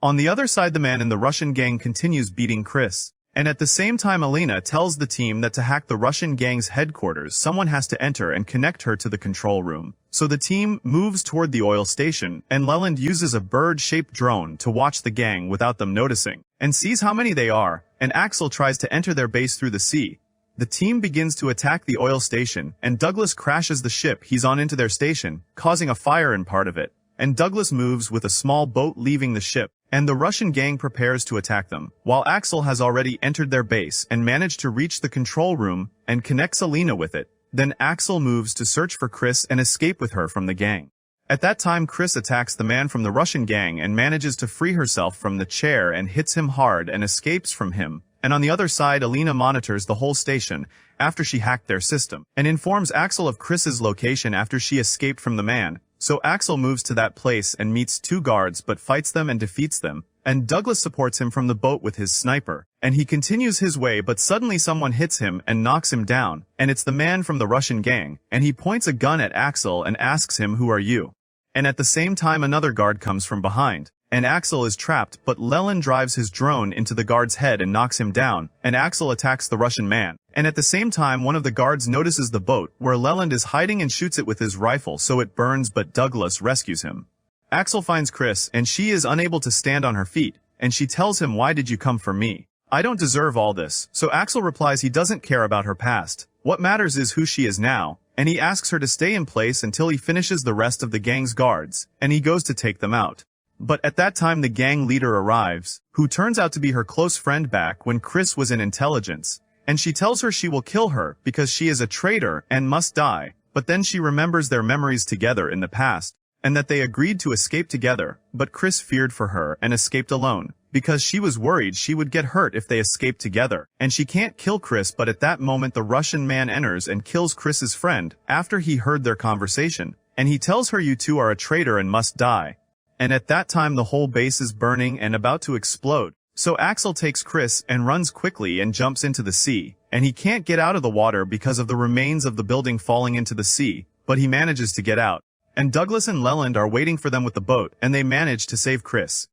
On the other side, the man in the Russian gang continues beating Chris. And at the same time, Alina tells the team that to hack the Russian gang's headquarters, someone has to enter and connect her to the control room. So the team moves toward the oil station, and Leland uses a bird-shaped drone to watch the gang without them noticing, and sees how many they are, and Axel tries to enter their base through the sea. The team begins to attack the oil station, and Douglas crashes the ship he's on into their station, causing a fire in part of it. And Douglas moves with a small boat leaving the ship, and the Russian gang prepares to attack them, while Axel has already entered their base and managed to reach the control room and connects Alina with it. Then Axel moves to search for Chris and escape with her from the gang. At that time, Chris attacks the man from the Russian gang and manages to free herself from the chair and hits him hard and escapes from him. And on the other side, Alina monitors the whole station after she hacked their system and informs Axel of Chris's location after she escaped from the man. So Axel moves to that place and meets two guards but fights them and defeats them, and Douglas supports him from the boat with his sniper, and he continues his way but suddenly someone hits him and knocks him down, and it's the man from the Russian gang, and he points a gun at Axel and asks him, "Who are you?" And at the same time another guard comes from behind, and Axel is trapped, but Leland drives his drone into the guard's head and knocks him down, and Axel attacks the Russian man. And at the same time, one of the guards notices the boat where Leland is hiding and shoots it with his rifle so it burns, but Douglas rescues him. Axel finds Chris, and she is unable to stand on her feet, and she tells him, "Why did you come for me? I don't deserve all this." So Axel replies he doesn't care about her past. What matters is who she is now, and he asks her to stay in place until he finishes the rest of the gang's guards, and he goes to take them out. But at that time the gang leader arrives, who turns out to be her close friend back when Chris was in intelligence, and she tells her she will kill her because she is a traitor and must die, but then she remembers their memories together in the past, and that they agreed to escape together, but Chris feared for her and escaped alone, because she was worried she would get hurt if they escaped together, and she can't kill Chris. But at that moment the Russian man enters and kills Chris's friend after he heard their conversation, and he tells her, "You two are a traitor and must die." And at that time the whole base is burning and about to explode. So Axel takes Chris and runs quickly and jumps into the sea, and he can't get out of the water because of the remains of the building falling into the sea, but he manages to get out. And Douglas and Leland are waiting for them with the boat, and they manage to save Chris.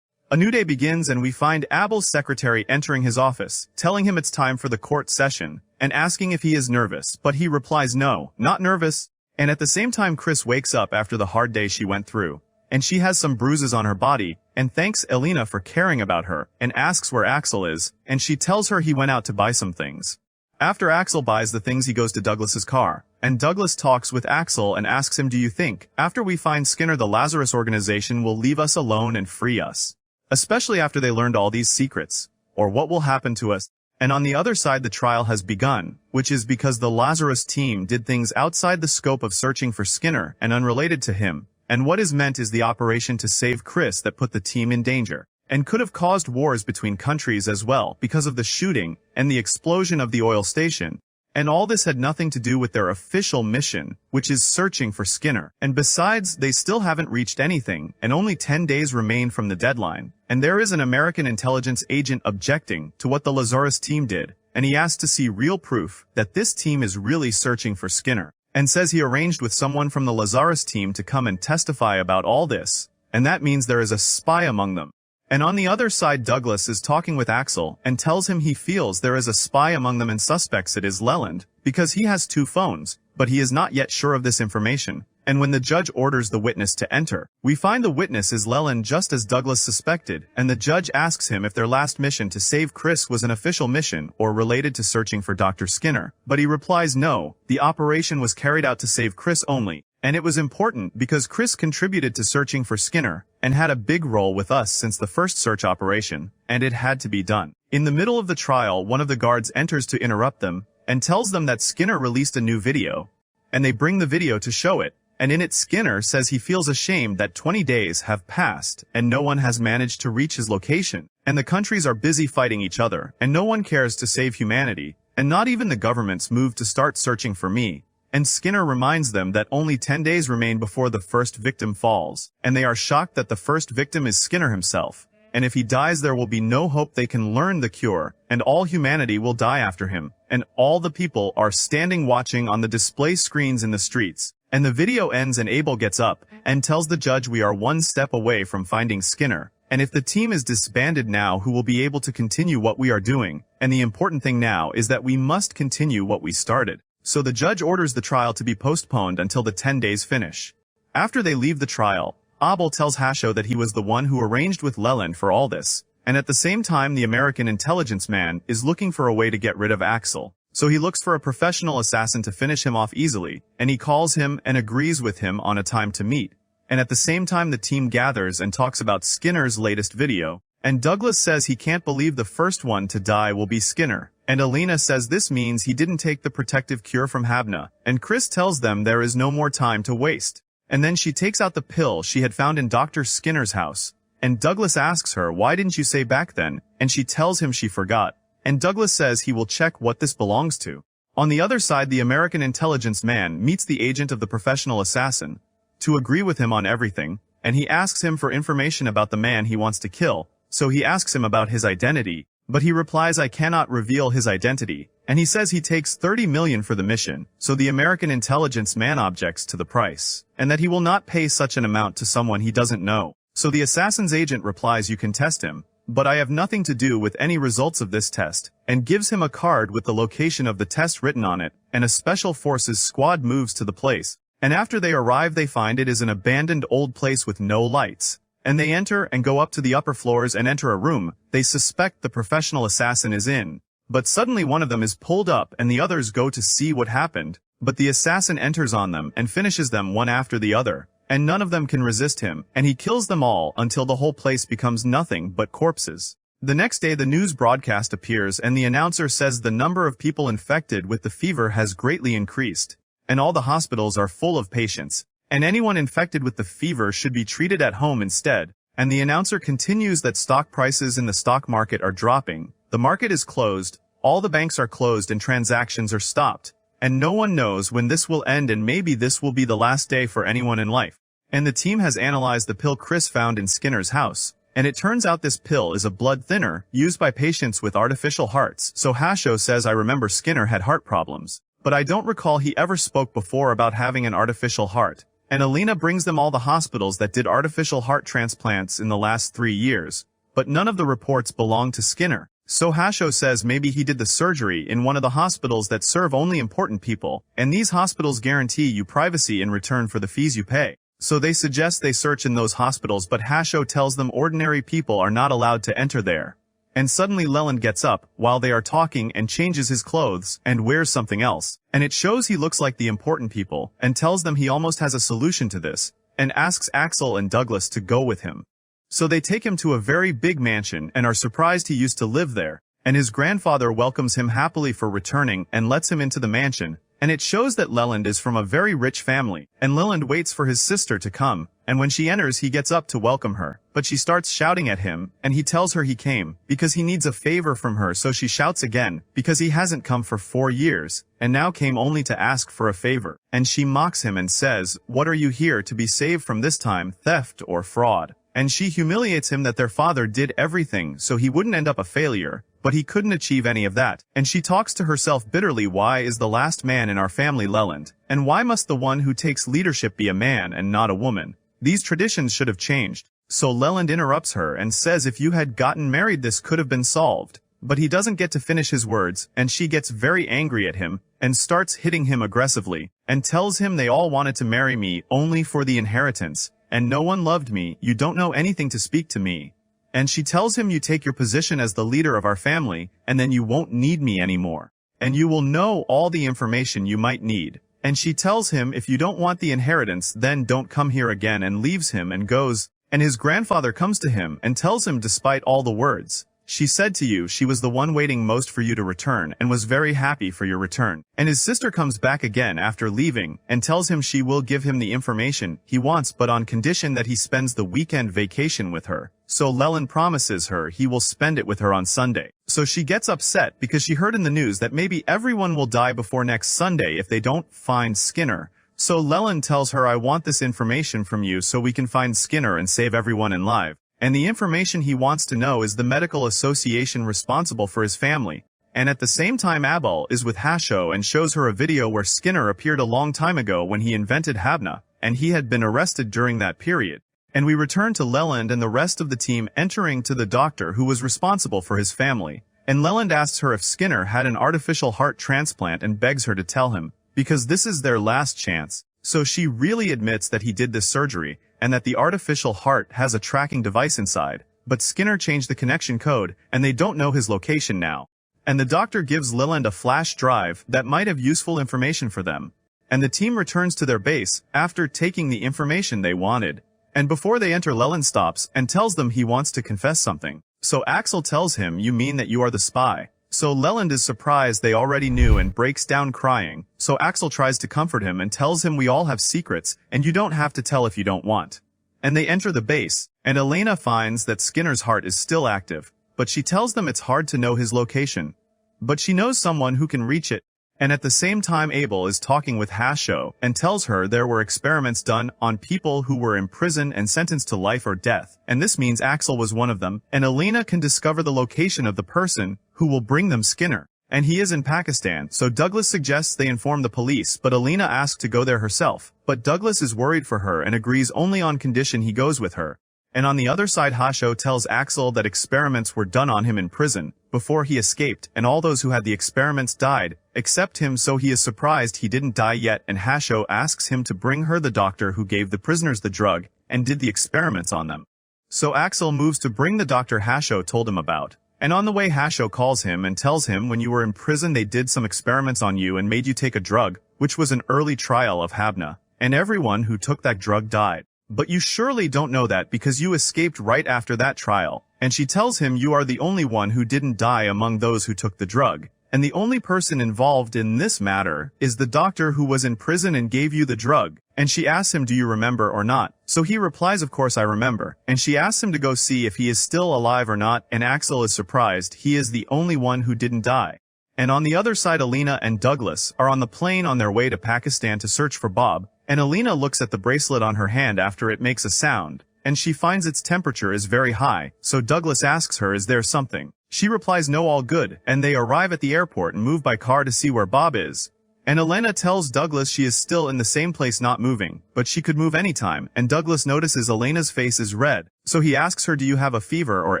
A new day begins, and we find Abel's secretary entering his office, telling him it's time for the court session, and asking if he is nervous, but he replies no, not nervous. And at the same time Chris wakes up after the hard day she went through, and she has some bruises on her body, and thanks Alina for caring about her, and asks where Axel is, and she tells her he went out to buy some things. After Axel buys the things, he goes to Douglas's car, and Douglas talks with Axel and asks him, "Do you think, after we find Skinner, the Lazarus organization will leave us alone and free us? Especially after they learned all these secrets? Or what will happen to us?" And on the other side the trial has begun, which is because the Lazarus team did things outside the scope of searching for Skinner and unrelated to him. And what is meant is the operation to save Chris that put the team in danger, and could have caused wars between countries as well because of the shooting and the explosion of the oil station. And all this had nothing to do with their official mission, which is searching for Skinner. And besides, they still haven't reached anything, and only 10 days remain from the deadline. And there is an American intelligence agent objecting to what the Lazarus team did, and he asks to see real proof that this team is really searching for Skinner, and says he arranged with someone from the Lazarus team to come and testify about all this, and that means there is a spy among them. And on the other side Douglas is talking with Axel and tells him he feels there is a spy among them and suspects it is Leland, because he has 2 phones, but he is not yet sure of this information. And when the judge orders the witness to enter, we find the witness is Leland just as Douglas suspected, and the judge asks him if their last mission to save Chris was an official mission or related to searching for Dr. Skinner. But he replies no, the operation was carried out to save Chris only, and it was important because Chris contributed to searching for Skinner and had a big role with us since the first search operation, and it had to be done. In the middle of the trial, one of the guards enters to interrupt them and tells them that Skinner released a new video, and they bring the video to show it. And in it Skinner says he feels ashamed that 20 days have passed and no one has managed to reach his location, and the countries are busy fighting each other, and no one cares to save humanity, and not even the governments moved to start searching for me. And Skinner reminds them that only 10 days remain before the first victim falls, and they are shocked that the first victim is Skinner himself. And if he dies, there will be no hope they can learn the cure, and all humanity will die after him. And all the people are standing watching on the display screens in the streets. And the video ends and Abel gets up and tells the judge we are one step away from finding Skinner. And if the team is disbanded now, who will be able to continue what we are doing? And the important thing now is that we must continue what we started. So the judge orders the trial to be postponed until the 10 days finish. After they leave the trial, Abel tells Hasho that he was the one who arranged with Leland for all this. And at the same time, the American intelligence man is looking for a way to get rid of Axel. So he looks for a professional assassin to finish him off easily, and he calls him and agrees with him on a time to meet. And at the same time, the team gathers and talks about Skinner's latest video. And Douglas says he can't believe the first one to die will be Skinner. And Alina says this means he didn't take the protective cure from Habna. And Chris tells them there is no more time to waste. And then she takes out the pill she had found in Dr. Skinner's house. And Douglas asks her, why didn't you say back then? And she tells him she forgot. And Douglas says he will check what this belongs to. On the other side, the American intelligence man meets the agent of the professional assassin to agree with him on everything, and he asks him for information about the man he wants to kill. So he asks him about his identity, but he replies, I cannot reveal his identity, and he says he takes 30 million for the mission. So the American intelligence man objects to the price, and that he will not pay such an amount to someone he doesn't know. So the assassin's agent replies, you can test him, but I have nothing to do with any results of this test, and gives him a card with the location of the test written on it, and a special forces squad moves to the place. And after they arrive, they find it is an abandoned old place with no lights. And they enter and go up to the upper floors and enter a room they suspect the professional assassin is in. But suddenly one of them is pulled up and the others go to see what happened. But the assassin enters on them and finishes them one after the other. And none of them can resist him, and he kills them all until the whole place becomes nothing but corpses. The next day, the news broadcast appears and the announcer says the number of people infected with the fever has greatly increased, and all the hospitals are full of patients, and anyone infected with the fever should be treated at home instead. And the announcer continues that stock prices in the stock market are dropping, the market is closed, all the banks are closed and transactions are stopped, and no one knows when this will end, and maybe this will be the last day for anyone in life. And the team has analyzed the pill Chris found in Skinner's house, and it turns out this pill is a blood thinner used by patients with artificial hearts. So Hasho says, I remember Skinner had heart problems, but I don't recall he ever spoke before about having an artificial heart. And Alina brings them all the hospitals that did artificial heart transplants in the last 3 years, but none of the reports belong to Skinner. So Hasho says maybe he did the surgery in one of the hospitals that serve only important people, and these hospitals guarantee you privacy in return for the fees you pay. So they suggest they search in those hospitals, but Hasho tells them ordinary people are not allowed to enter there. And suddenly Leland gets up while they are talking and changes his clothes and wears something else. And it shows he looks like the important people and tells them he almost has a solution to this and asks Axel and Douglas to go with him. So they take him to a very big mansion and are surprised he used to live there. And his grandfather welcomes him happily for returning and lets him into the mansion. And it shows that Leland is from a very rich family, and Leland waits for his sister to come, and when she enters he gets up to welcome her, but she starts shouting at him, and he tells her he came because he needs a favor from her, so she shouts again, because he hasn't come for 4 years, and now came only to ask for a favor, and she mocks him and says, what are you here to be saved from this time, theft or fraud? And she humiliates him that their father did everything so he wouldn't end up a failure, but he couldn't achieve any of that. And she talks to herself bitterly, why is the last man in our family Leland? And why must the one who takes leadership be a man and not a woman? These traditions should have changed. So Leland interrupts her and says if you had gotten married this could have been solved. But he doesn't get to finish his words, and she gets very angry at him, and starts hitting him aggressively, and tells him they all wanted to marry me only for the inheritance, and no one loved me, you don't know anything to speak to me. And she tells him you take your position as the leader of our family, and then you won't need me anymore. And you will know all the information you might need. And she tells him if you don't want the inheritance then don't come here again, and leaves him and goes. And his grandfather comes to him and tells him despite all the words She said to you she was the one waiting most for you to return and was very happy for your return. And his sister comes back again after leaving and tells him she will give him the information he wants but on condition that he spends the weekend vacation with her. So Leland promises her he will spend it with her on Sunday. So she gets upset because she heard in the news that maybe everyone will die before next Sunday if they don't find Skinner. So Leland tells her, I want this information from you so we can find Skinner and save everyone alive. And the information he wants to know is the medical association responsible for his family. And at the same time Abel is with Hasho and shows her a video where Skinner appeared a long time ago when he invented Habna, and he had been arrested during that period. And we return to Leland and the rest of the team entering to the doctor who was responsible for his family. And Leland asks her if Skinner had an artificial heart transplant and begs her to tell him, because this is their last chance. So she really admits that he did this surgery, and that the artificial heart has a tracking device inside, but Skinner changed the connection code, and they don't know his location now. And the doctor gives Leland a flash drive that might have useful information for them. And the team returns to their base after taking the information they wanted. And before they enter, Leland stops and tells them he wants to confess something. So Axel tells him, you mean that you are the spy? So Leland is surprised they already knew and breaks down crying. So Axel tries to comfort him and tells him we all have secrets and you don't have to tell if you don't want. And they enter the base, and Elena finds that Skinner's heart is still active, but she tells them it's hard to know his location. But she knows someone who can reach it. And at the same time Abel is talking with Hasho and tells her there were experiments done on people who were in prison and sentenced to life or death, and this means Axel was one of them, and Elena can discover the location of the person who will bring them Skinner. And he is in Pakistan, so Douglas suggests they inform the police, but Elena asks to go there herself, but Douglas is worried for her and agrees only on condition he goes with her. And on the other side Hasho tells Axel that experiments were done on him in prison, before he escaped, and all those who had the experiments died, except him, so he is surprised he didn't die yet, and Hasho asks him to bring her the doctor who gave the prisoners the drug, and did the experiments on them. So Axel moves to bring the doctor Hasho told him about. And on the way Hasho calls him and tells him when you were in prison they did some experiments on you and made you take a drug, which was an early trial of Habna, and everyone who took that drug died. But you surely don't know that because you escaped right after that trial. And she tells him you are the only one who didn't die among those who took the drug. And the only person involved in this matter is the doctor who was in prison and gave you the drug. And she asks him, do you remember or not? So he replies, of course I remember. And she asks him to go see if he is still alive or not, and Axel is surprised he is the only one who didn't die. And on the other side Alina and Douglas are on the plane on their way to Pakistan to search for Bob, and Alina looks at the bracelet on her hand after it makes a sound, and she finds its temperature is very high, so Douglas asks her, is there something? She replies no, all good, and they arrive at the airport and move by car to see where Bob is. And Elena tells Douglas she is still in the same place not moving, but she could move anytime, and Douglas notices Elena's face is red, so he asks her, do you have a fever or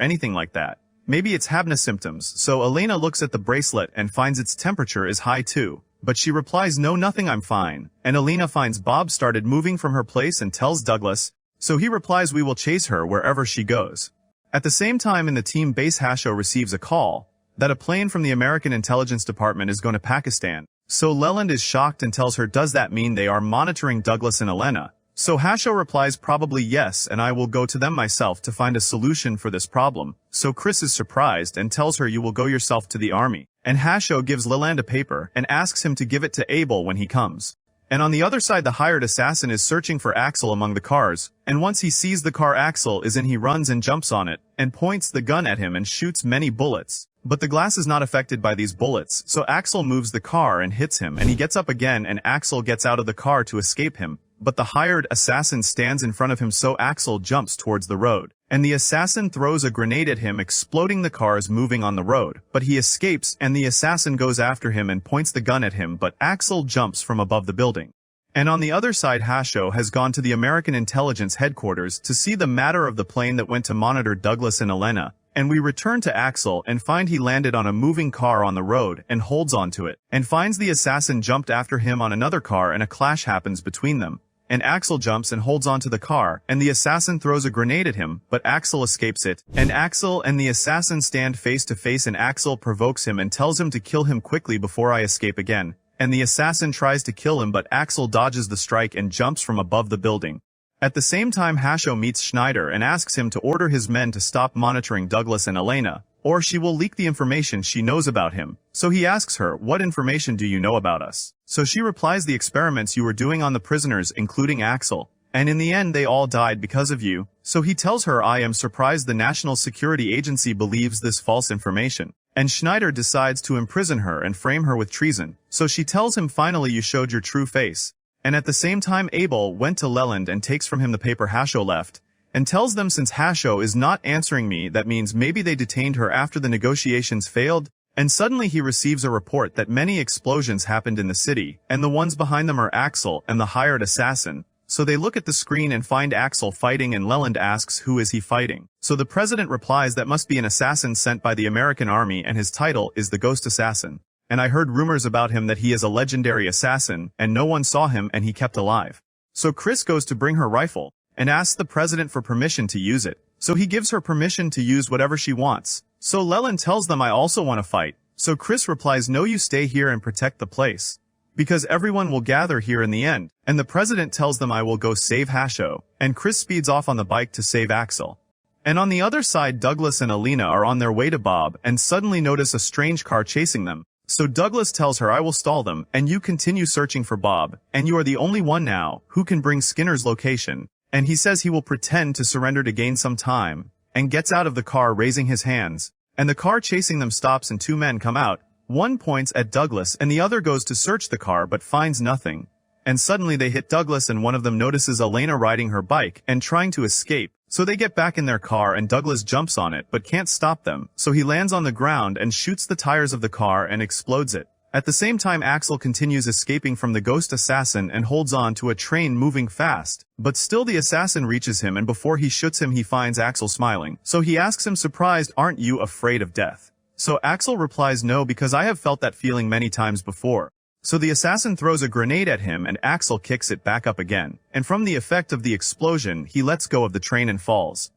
anything like that? Maybe it's Habna symptoms, so Elena looks at the bracelet and finds its temperature is high too. But she replies no, nothing, I'm fine. And Elena finds Bob started moving from her place and tells Douglas, so he replies we will chase her wherever she goes. At the same time in the team base Hasho receives a call that a plane from the American Intelligence Department is going to Pakistan. So Leland is shocked and tells her, does that mean they are monitoring Douglas and Elena? So Hasho replies probably yes, and I will go to them myself to find a solution for this problem. So Chris is surprised and tells her you will go yourself to the army. And Hasho gives Leland a paper and asks him to give it to Abel when he comes. And on the other side the hired assassin is searching for Axel among the cars, and once he sees the car Axel is in he runs and jumps on it, and points the gun at him and shoots many bullets. But the glass is not affected by these bullets, so Axel moves the car and hits him, and he gets up again and Axel gets out of the car to escape him. But the hired assassin stands in front of him, so Axel jumps towards the road. And the assassin throws a grenade at him, exploding the cars moving on the road. But he escapes, and the assassin goes after him and points the gun at him, but Axel jumps from above the building. And on the other side Hasho has gone to the American Intelligence Headquarters to see the matter of the plane that went to monitor Douglas and Elena. And we return to Axel and find he landed on a moving car on the road and holds onto it, and finds the assassin jumped after him on another car and a clash happens between them. And Axel jumps and holds onto the car, and the assassin throws a grenade at him, but Axel escapes it. And Axel and the assassin stand face to face, and Axel provokes him and tells him to kill him quickly before I escape again. And the assassin tries to kill him, but Axel dodges the strike and jumps from above the building. At the same time, Hasho meets Schneider and asks him to order his men to stop monitoring Douglas and Elena, or she will leak the information she knows about him. So he asks her, "What information do you know about us?" So she replies, "The experiments you were doing on the prisoners, including Axel. And in the end they all died because of you." So he tells her, "I am surprised the National Security Agency believes this false information." And Schneider decides to imprison her and frame her with treason. So she tells him, "Finally you showed your true face." And at the same time, Abel went to Leland and takes from him the paper Hasho left, and tells them, "Since Hasho is not answering me, that means maybe they detained her after the negotiations failed." And suddenly he receives a report that many explosions happened in the city, and the ones behind them are Axel and the hired assassin. So they look at the screen and find Axel fighting, and Leland asks, "Who is he fighting?" So the president replies, "That must be an assassin sent by the American army, and his title is the Ghost Assassin. And I heard rumors about him that he is a legendary assassin, and no one saw him and he kept alive." So Chris goes to bring her rifle, and asks the president for permission to use it. So he gives her permission to use whatever she wants. So Leland tells them, "I also want to fight." So Chris replies, "No, you stay here and protect the place, because everyone will gather here in the end." And the president tells them, "I will go save Hasho," and Chris speeds off on the bike to save Axel. And on the other side, Douglas and Alina are on their way to Bob and suddenly notice a strange car chasing them. So Douglas tells her, "I will stall them, and you continue searching for Bob, and you are the only one now who can bring Skinner's location." And he says he will pretend to surrender to gain some time, and gets out of the car raising his hands. And the car chasing them stops and two men come out. One points at Douglas and the other goes to search the car but finds nothing. And suddenly they hit Douglas and one of them notices Elena riding her bike and trying to escape. So they get back in their car and Douglas jumps on it but can't stop them. So he lands on the ground and shoots the tires of the car and explodes it. At the same time, Axel continues escaping from the ghost assassin and holds on to a train moving fast. But still the assassin reaches him, and before he shoots him he finds Axel smiling. So he asks him, surprised, "Aren't you afraid of death?" So Axel replies, "No, because I have felt that feeling many times before." So the assassin throws a grenade at him and Axel kicks it back up again. And from the effect of the explosion, he lets go of the train and falls.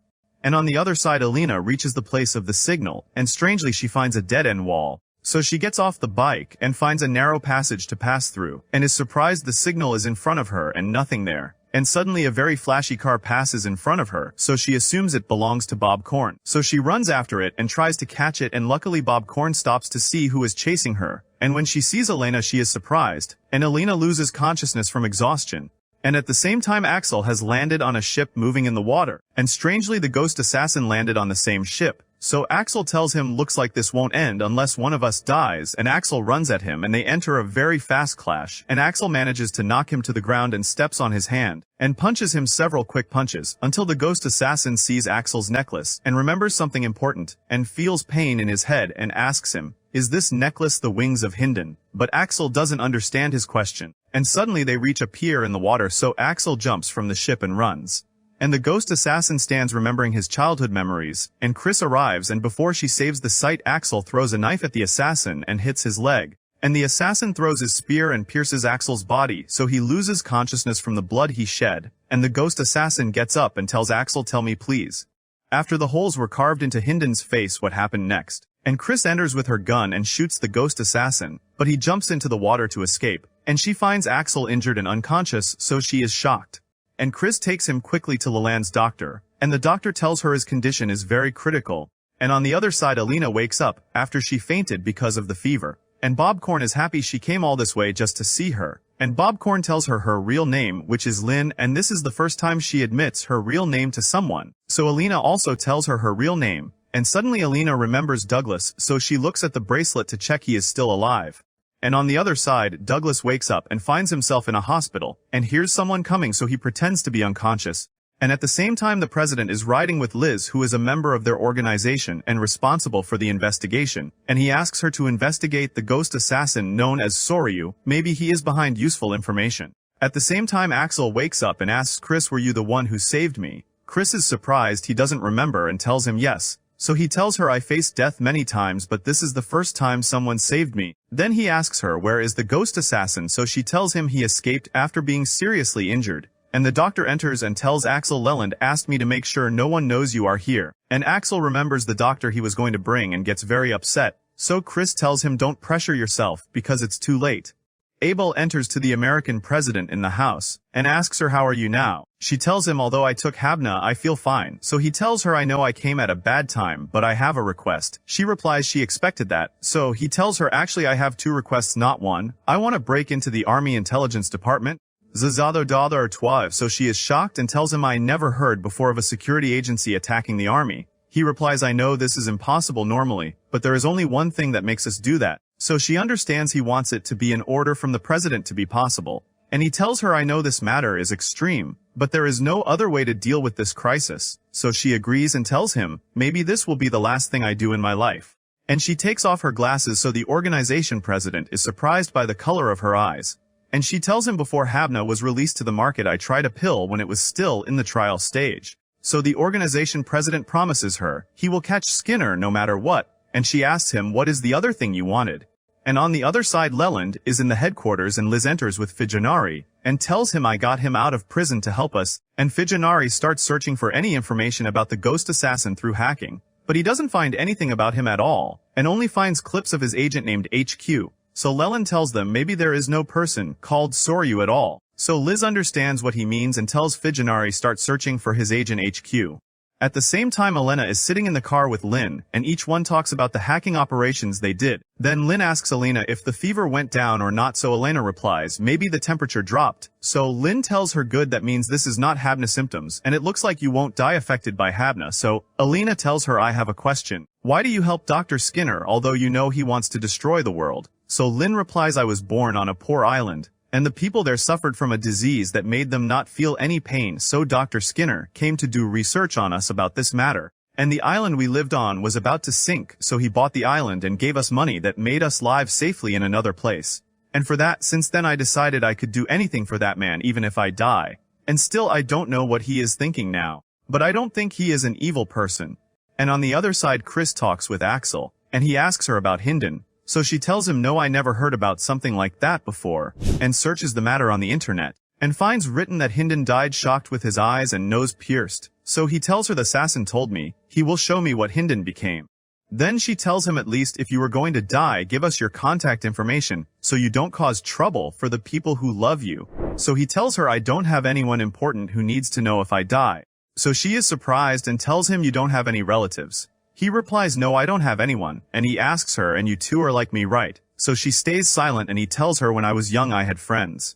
And on the other side, Alina reaches the place of the signal, and strangely she finds a dead-end wall. So she gets off the bike and finds a narrow passage to pass through, and is surprised the signal is in front of her and nothing there. And suddenly a very flashy car passes in front of her, so she assumes it belongs to Bob Corn. So she runs after it and tries to catch it, and luckily Bob Corn stops to see who is chasing her. And when she sees Elena, she is surprised, and Elena loses consciousness from exhaustion. And at the same time, Axel has landed on a ship moving in the water, and strangely the ghost assassin landed on the same ship. So Axel tells him, "Looks like this won't end unless one of us dies," and Axel runs at him and they enter a very fast clash, and Axel manages to knock him to the ground and steps on his hand, and punches him several quick punches, until the ghost assassin sees Axel's necklace, and remembers something important, and feels pain in his head and asks him, "Is this necklace the wings of Hinden?" But Axel doesn't understand his question, and suddenly they reach a pier in the water, so Axel jumps from the ship and runs. And the ghost assassin stands remembering his childhood memories, and Chris arrives, and before she saves the sight, Axel throws a knife at the assassin and hits his leg. And the assassin throws his spear and pierces Axel's body, so he loses consciousness from the blood he shed, and the ghost assassin gets up and tells Axel, "Tell me please." After the holes were carved into Hinden's face, what happened next? And Chris enters with her gun and shoots the ghost assassin, but he jumps into the water to escape, and she finds Axel injured and unconscious, so she is shocked. And Chris takes him quickly to Leland's doctor, and the doctor tells her his condition is very critical. And on the other side, Alina wakes up, after she fainted because of the fever. And Bob Corn is happy she came all this way just to see her. And Bob Corn tells her her real name, which is Lynn, and this is the first time she admits her real name to someone. So Alina also tells her real name, and suddenly Alina remembers Douglas, so she looks at the bracelet to check he is still alive. And on the other side, Douglas wakes up and finds himself in a hospital, and hears someone coming, so he pretends to be unconscious. And at the same time, the president is riding with Liz, who is a member of their organization and responsible for the investigation, and he asks her to investigate the ghost assassin known as Soryu. Maybe he is behind useful information. At the same time, Axel wakes up and asks Chris, "Were you the one who saved me?" Chris is surprised he doesn't remember and tells him yes. So he tells her, "I faced death many times, but this is the first time someone saved me." Then he asks her where is the ghost assassin, so she tells him he escaped after being seriously injured. And the doctor enters and tells Axel, "Leland asked me to make sure no one knows you are here." And Axel remembers the doctor he was going to bring and gets very upset. So Chris tells him, "Don't pressure yourself, because it's too late." Abel enters to the American president in the house, and asks her, "How are you now?" She tells him although I took Habna I feel fine, so he tells her I know I came at a bad time, but I have a request. She replies she expected that, so he tells her actually I have 2 requests not 1. I want to break into the Army Intelligence Department. Zazado Dada or so she is shocked and tells him I never heard before of a security agency attacking the army. He replies I know this is impossible normally, but there is only one thing that makes us do that. So she understands he wants it to be an order from the president to be possible. And he tells her I know this matter is extreme, but there is no other way to deal with this crisis. So she agrees and tells him, maybe this will be the last thing I do in my life. And she takes off her glasses so the organization president is surprised by the color of her eyes. And she tells him before Habna was released to the market I tried a pill when it was still in the trial stage. So the organization president promises her, he will catch Skinner no matter what, and she asks him what is the other thing you wanted. And on the other side Leland is in the headquarters and Liz enters with Fijanari, and tells him I got him out of prison to help us, and Fijanari starts searching for any information about the ghost assassin through hacking. But he doesn't find anything about him at all, and only finds clips of his agent named HQ. So Leland tells them maybe there is no person called Soryu at all. So Liz understands what he means and tells Fijanari start searching for his agent HQ. At the same time Elena is sitting in the car with Lin, and each one talks about the hacking operations they did. Then Lin asks Elena if the fever went down or not, so Elena replies maybe the temperature dropped. So Lin tells her good, that means this is not Habna symptoms and it looks like you won't die affected by Habna. So Elena tells her I have a question. Why do you help Dr. Skinner although you know he wants to destroy the world? So Lin replies I was born on a poor island, and the people there suffered from a disease that made them not feel any pain, so Dr. Skinner came to do research on us about this matter. And the island we lived on was about to sink, so he bought the island and gave us money that made us live safely in another place. And for that, since then I decided I could do anything for that man even if I die. And still I don't know what he is thinking now. But I don't think he is an evil person. And on the other side Chris talks with Axel, and he asks her about Hinden. So she tells him no I never heard about something like that before, and searches the matter on the internet, and finds written that Hinden died shocked with his eyes and nose pierced. So he tells her the assassin told me, he will show me what Hinden became. Then she tells him at least if you are going to die give us your contact information, so you don't cause trouble for the people who love you. So he tells her I don't have anyone important who needs to know if I die. So she is surprised and tells him you don't have any relatives. He replies no I don't have anyone, and he asks her and you two are like me right? So she stays silent and he tells her when I was young I had friends.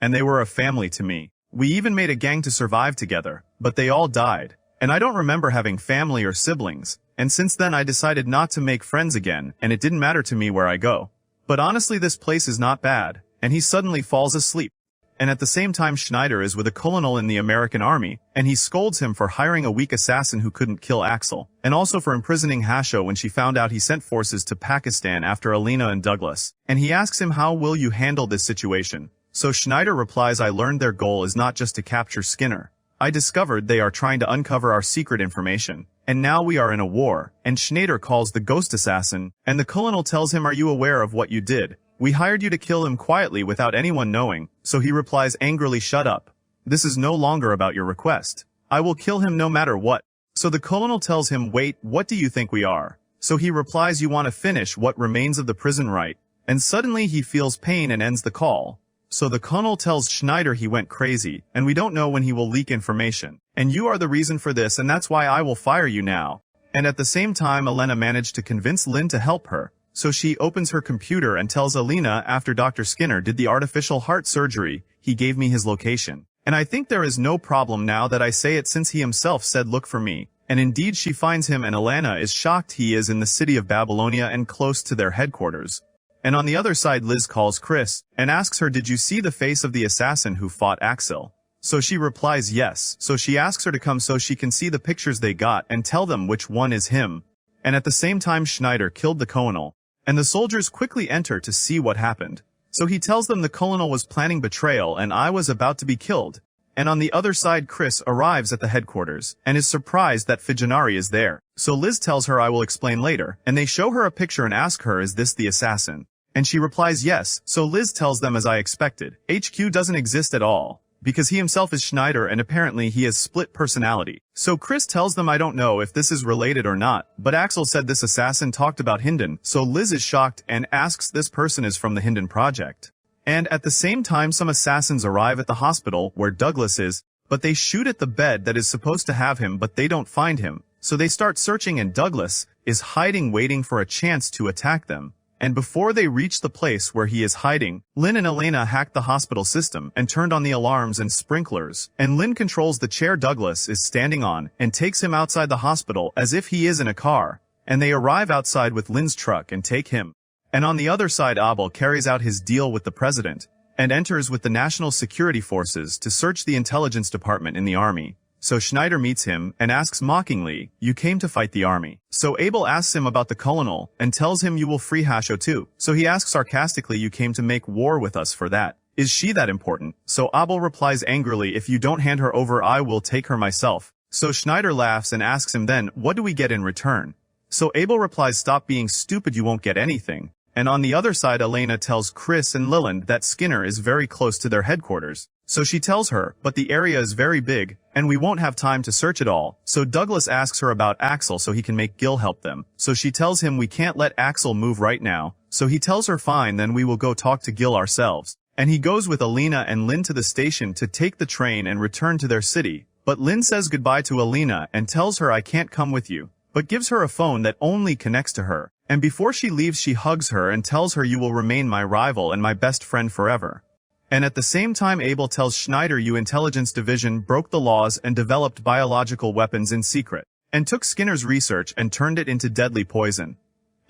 And they were a family to me. We even made a gang to survive together, but they all died. And I don't remember having family or siblings, and since then I decided not to make friends again, and it didn't matter to me where I go. But honestly this place is not bad, and he suddenly falls asleep. And at the same time Schneider is with a colonel in the American army, and he scolds him for hiring a weak assassin who couldn't kill Axel, and also for imprisoning Hasho when she found out he sent forces to Pakistan after Alina and Douglas. And he asks him how will you handle this situation? So Schneider replies I learned their goal is not just to capture Skinner. I discovered they are trying to uncover our secret information. And now we are in a war, and Schneider calls the ghost assassin, and the colonel tells him are you aware of what you did? We hired you to kill him quietly without anyone knowing, so he replies angrily shut up. This is no longer about your request. I will kill him no matter what. So the colonel tells him wait, what do you think we are? So he replies you want to finish what remains of the prison right? And suddenly he feels pain and ends the call. So the colonel tells Schneider he went crazy, and we don't know when he will leak information. And you are the reason for this and that's why I will fire you now. And at the same time Elena managed to convince Lynn to help her. So she opens her computer and tells Alina after Dr. Skinner did the artificial heart surgery, he gave me his location. And I think there is no problem now that I say it since he himself said look for me. And indeed she finds him and Alana is shocked he is in the city of Babylonia and close to their headquarters. And on the other side Liz calls Chris and asks her did you see the face of the assassin who fought Axel? So she replies yes. So she asks her to come so she can see the pictures they got and tell them which one is him. And at the same time Schneider killed the colonel. And the soldiers quickly enter to see what happened. So he tells them the colonel was planning betrayal and I was about to be killed. And on the other side Chris arrives at the headquarters, and is surprised that Fijanari is there. So Liz tells her I will explain later, and they show her a picture and ask her is this the assassin? And she replies yes, so Liz tells them as I expected, HQ doesn't exist at all. Because he himself is Schneider and apparently he has split personality. So Chris tells them I don't know if this is related or not, but Axel said this assassin talked about Hinden, so Liz is shocked and asks this person is from the Hinden project. And at the same time some assassins arrive at the hospital where Douglas is, But they shoot at the bed that is supposed to have him, but they don't find him. So they start searching, and Douglas is hiding, waiting for a chance to attack them. And before they reach the place where he is hiding, Lynn and Elena hacked the hospital system and turned on the alarms and sprinklers. And Lynn controls the chair Douglas is standing on and takes him outside the hospital as if he is in a car. And they arrive outside with Lynn's truck and take him. And on the other side, Abel carries out his deal with the president and enters with the national security forces to search the intelligence department in the army. So Schneider meets him and asks mockingly, "You came to fight the army." So Abel asks him about the colonel and tells him you will free Hasho too. So he asks sarcastically, "You came to make war with us for that. Is she that important?" So Abel replies angrily, "If you don't hand her over, I will take her myself." So Schneider laughs and asks him then, "What do we get in return?" So Abel replies, "Stop being stupid, you won't get anything." And on the other side, Elena tells Chris and Leland that Skinner is very close to their headquarters. So she tells her, "But the area is very big, and we won't have time to search it all." So Douglas asks her about Axel so he can make Gil help them. So she tells him, "We can't let Axel move right now." So he tells her, "Fine, then we will go talk to Gil ourselves." And he goes with Elena and Lynn to the station to take the train and return to their city. But Lynn says goodbye to Elena and tells her, "I can't come with you," but gives her a phone that only connects to her. And before she leaves, she hugs her and tells her, "You will remain my rival and my best friend forever." And at the same time, Abel tells Schneider, "You intelligence division broke the laws and developed biological weapons in secret, and took Skinner's research and turned it into deadly poison.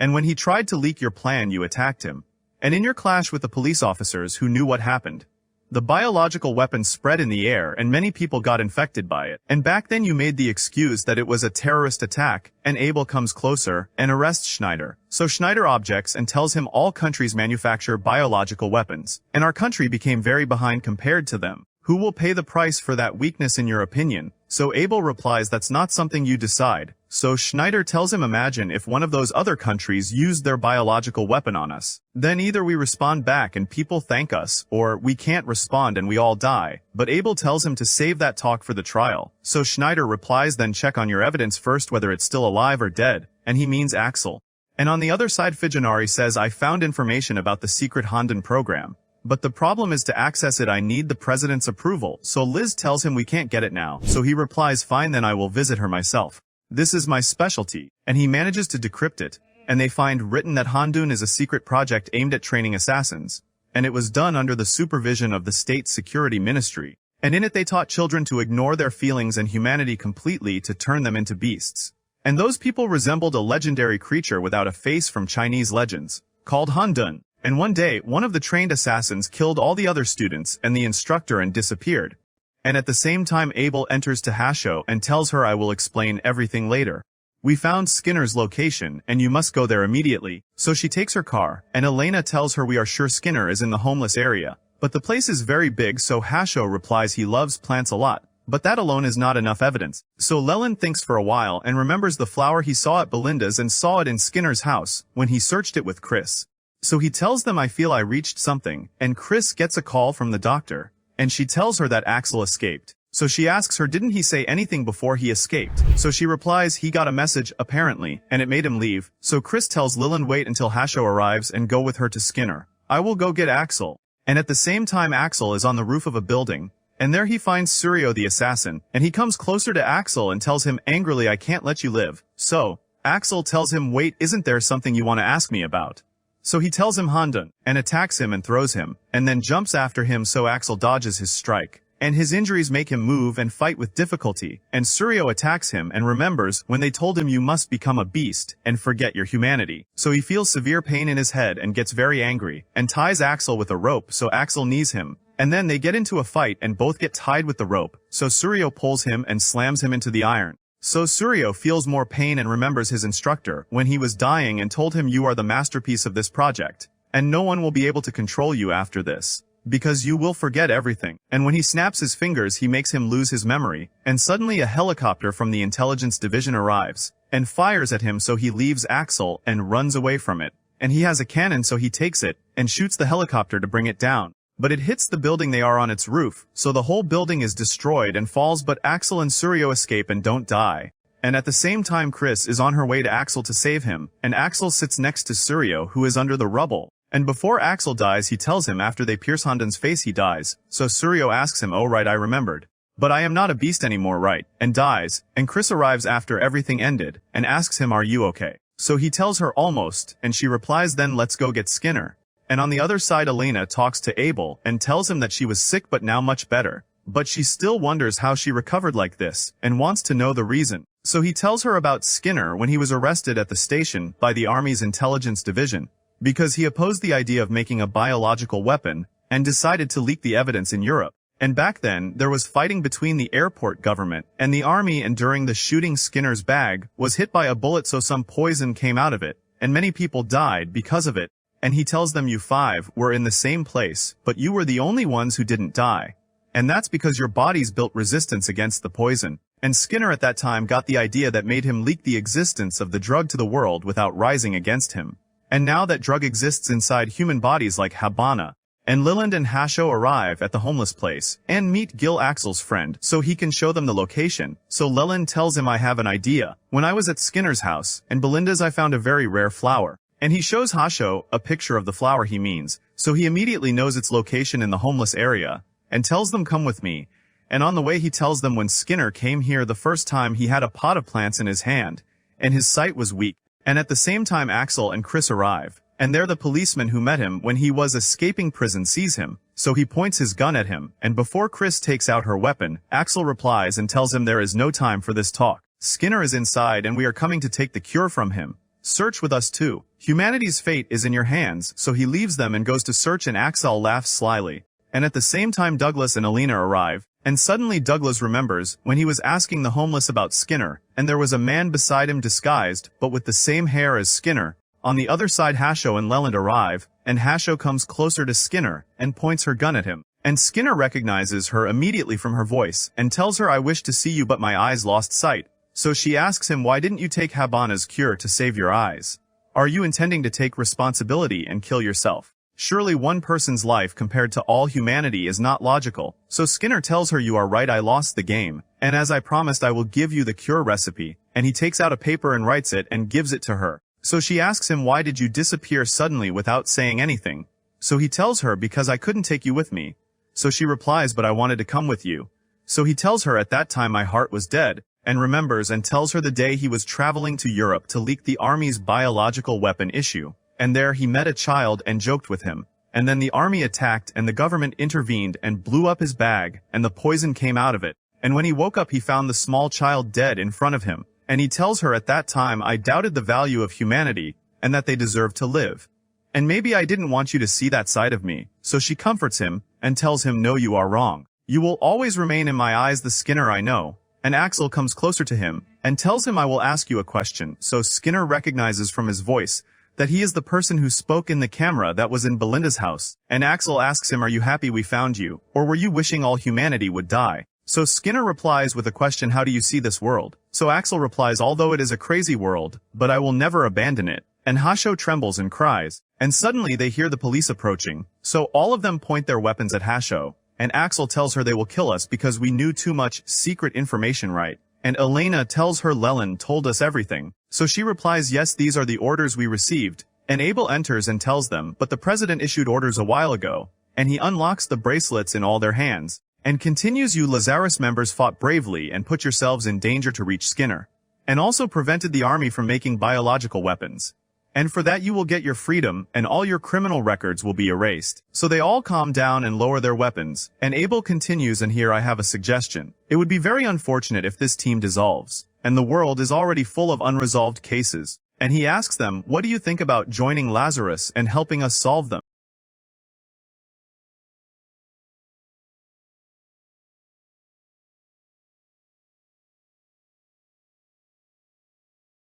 And when he tried to leak your plan, you attacked him. And in your clash with the police officers who knew what happened, the biological weapon spread in the air and many people got infected by it. And back then you made the excuse that it was a terrorist attack." And Abel comes closer and arrests Schneider. So Schneider objects and tells him all countries manufacture biological weapons, and our country became very behind compared to them. Who will pay the price for that weakness in your opinion? So Abel replies, "That's not something you decide." So Schneider tells him, "Imagine if one of those other countries used their biological weapon on us. Then either we respond back and people thank us, or we can't respond and we all die." But Abel tells him to save that talk for the trial. So Schneider replies, "Then check on your evidence first whether it's still alive or dead." And he means Axel. And on the other side, Fujinari says, "I found information about the secret Hondan program. But the problem is to access it I need the president's approval." So Liz tells him we can't get it now. So he replies, "Fine, then I will visit her myself. This is my specialty." And he manages to decrypt it. And they find written that Hondan is a secret project aimed at training assassins. And it was done under the supervision of the State Security Ministry. And in it they taught children to ignore their feelings and humanity completely to turn them into beasts. And those people resembled a legendary creature without a face from Chinese legends, called Hondan. And one day, one of the trained assassins killed all the other students and the instructor and disappeared. And at the same time, Abel enters to Hasho and tells her, "I will explain everything later. We found Skinner's location, and you must go there immediately." So she takes her car, and Elena tells her, "We are sure Skinner is in the homeless area. But the place is very big." So Hasho replies he loves plants a lot. But that alone is not enough evidence. So Leland thinks for a while and remembers the flower he saw at Belinda's and saw it in Skinner's house when he searched it with Chris. So he tells them, "I feel I reached something," and Chris gets a call from the doctor, and she tells her that Axel escaped. So she asks her, "Didn't he say anything before he escaped?" So she replies, "He got a message, apparently, and it made him leave." So Chris tells Leland, "Wait until Hasho arrives and go with her to Skinner. I will go get Axel." And at the same time, Axel is on the roof of a building, and there he finds Suryo the assassin, and he comes closer to Axel and tells him angrily, "I can't let you live." So Axel tells him, "Wait, isn't there something you want to ask me about?" So he tells him Hondan, and attacks him and throws him, and then jumps after him. So Axel dodges his strike, and his injuries make him move and fight with difficulty, and Suryo attacks him and remembers when they told him you must become a beast and forget your humanity. So he feels severe pain in his head and gets very angry, and ties Axel with a rope. So Axel knees him, and then they get into a fight and both get tied with the rope. So Suryo pulls him and slams him into the iron. So Suryo feels more pain and remembers his instructor when he was dying and told him, "You are the masterpiece of this project, and no one will be able to control you after this, because you will forget everything." And when he snaps his fingers, he makes him lose his memory, and suddenly a helicopter from the intelligence division arrives and fires at him. So he leaves Axel and runs away from it, and he has a cannon, so he takes it and shoots the helicopter to bring it down. But it hits the building they are on its roof, so the whole building is destroyed and falls, but Axel and Suryo escape and don't die. And at the same time, Chris is on her way to Axel to save him, and Axel sits next to Suryo, who is under the rubble. And before Axel dies, he tells him after they pierce Hondan's face he dies. So Suryo asks him, "Oh right, I remembered. But I am not a beast anymore, right? And dies, and Chris arrives after everything ended, and asks him, are you okay? So he tells her almost, and she replies, then let's go get Skinner. And on the other side, Elena talks to Abel and tells him that she was sick but now much better. But she still wonders how she recovered like this, and wants to know the reason. So he tells her about Skinner when he was arrested at the station by the Army's intelligence division, because he opposed the idea of making a biological weapon, and decided to leak the evidence in Europe. And back then, there was fighting between the airport government and the army, and during the shooting, Skinner's bag was hit by a bullet, so some poison came out of it, and many people died because of it. And he tells them, you five were in the same place, but you were the only ones who didn't die. And that's because your bodies built resistance against the poison. And Skinner at that time got the idea that made him leak the existence of the drug to the world without rising against him. And now that drug exists inside human bodies like Habana. And Leland and Hasho arrive at the homeless place and meet Gil, Axel's friend, so he can show them the location. So Leland tells him, I have an idea. When I was at Skinner's house and Belinda's, I found a very rare flower. And he shows Hasho a picture of the flower he means, so he immediately knows its location in the homeless area, and tells them, come with me. And on the way he tells them when Skinner came here the first time, he had a pot of plants in his hand, and his sight was weak. And at the same time Axel and Chris arrive. And there the policeman who met him when he was escaping prison sees him, so he points his gun at him, and before Chris takes out her weapon, Axel replies and tells him there is no time for this talk. Skinner is inside and we are coming to take the cure from him. Search with us too. Humanity's fate is in your hands, so he leaves them and goes to search, and Axel laughs slyly. And at the same time Douglas and Alina arrive, and suddenly Douglas remembers when he was asking the homeless about Skinner, and there was a man beside him disguised, but with the same hair as Skinner. On the other side Hasho and Leland arrive, and Hasho comes closer to Skinner and points her gun at him. And Skinner recognizes her immediately from her voice and tells her, I wish to see you but my eyes lost sight. So she asks him, why didn't you take Habana's cure to save your eyes? Are you intending to take responsibility and kill yourself? Surely one person's life compared to all humanity is not logical. So Skinner tells her, you are right, I lost the game. And as I promised, I will give you the cure recipe. And he takes out a paper and writes it and gives it to her. So she asks him, why did you disappear suddenly without saying anything? So he tells her, because I couldn't take you with me. So she replies, but I wanted to come with you. So he tells her, at that time my heart was dead, and remembers and tells her the day he was traveling to Europe to leak the army's biological weapon issue. And there he met a child and joked with him. And then the army attacked and the government intervened and blew up his bag, and the poison came out of it. And when he woke up he found the small child dead in front of him. And he tells her, at that time I doubted the value of humanity, and that they deserved to live. And maybe I didn't want you to see that side of me. So she comforts him, and tells him, no, you are wrong. You will always remain in my eyes the Skinner I know. And Axel comes closer to him, and tells him, I will ask you a question. So Skinner recognizes from his voice that he is the person who spoke in the camera that was in Belinda's house. And Axel asks him, are you happy we found you, or were you wishing all humanity would die? So Skinner replies with a question, how do you see this world? So Axel replies, although it is a crazy world, but I will never abandon it. And Hasho trembles and cries. And suddenly they hear the police approaching. So all of them point their weapons at Hasho. And Axel tells her, they will kill us because we knew too much secret information, right? And Elena tells her, Leland told us everything. So she replies, yes, these are the orders we received. And Abel enters and tells them, but the president issued orders a while ago. And he unlocks the bracelets in all their hands. And continues, you Lazarus members fought bravely and put yourselves in danger to reach Skinner. And also prevented the army from making biological weapons. And for that you will get your freedom, and all your criminal records will be erased. So they all calm down and lower their weapons. And Abel continues, and here I have a suggestion. It would be very unfortunate if this team dissolves. And the world is already full of unresolved cases. And he asks them, what do you think about joining Lazarus and helping us solve them?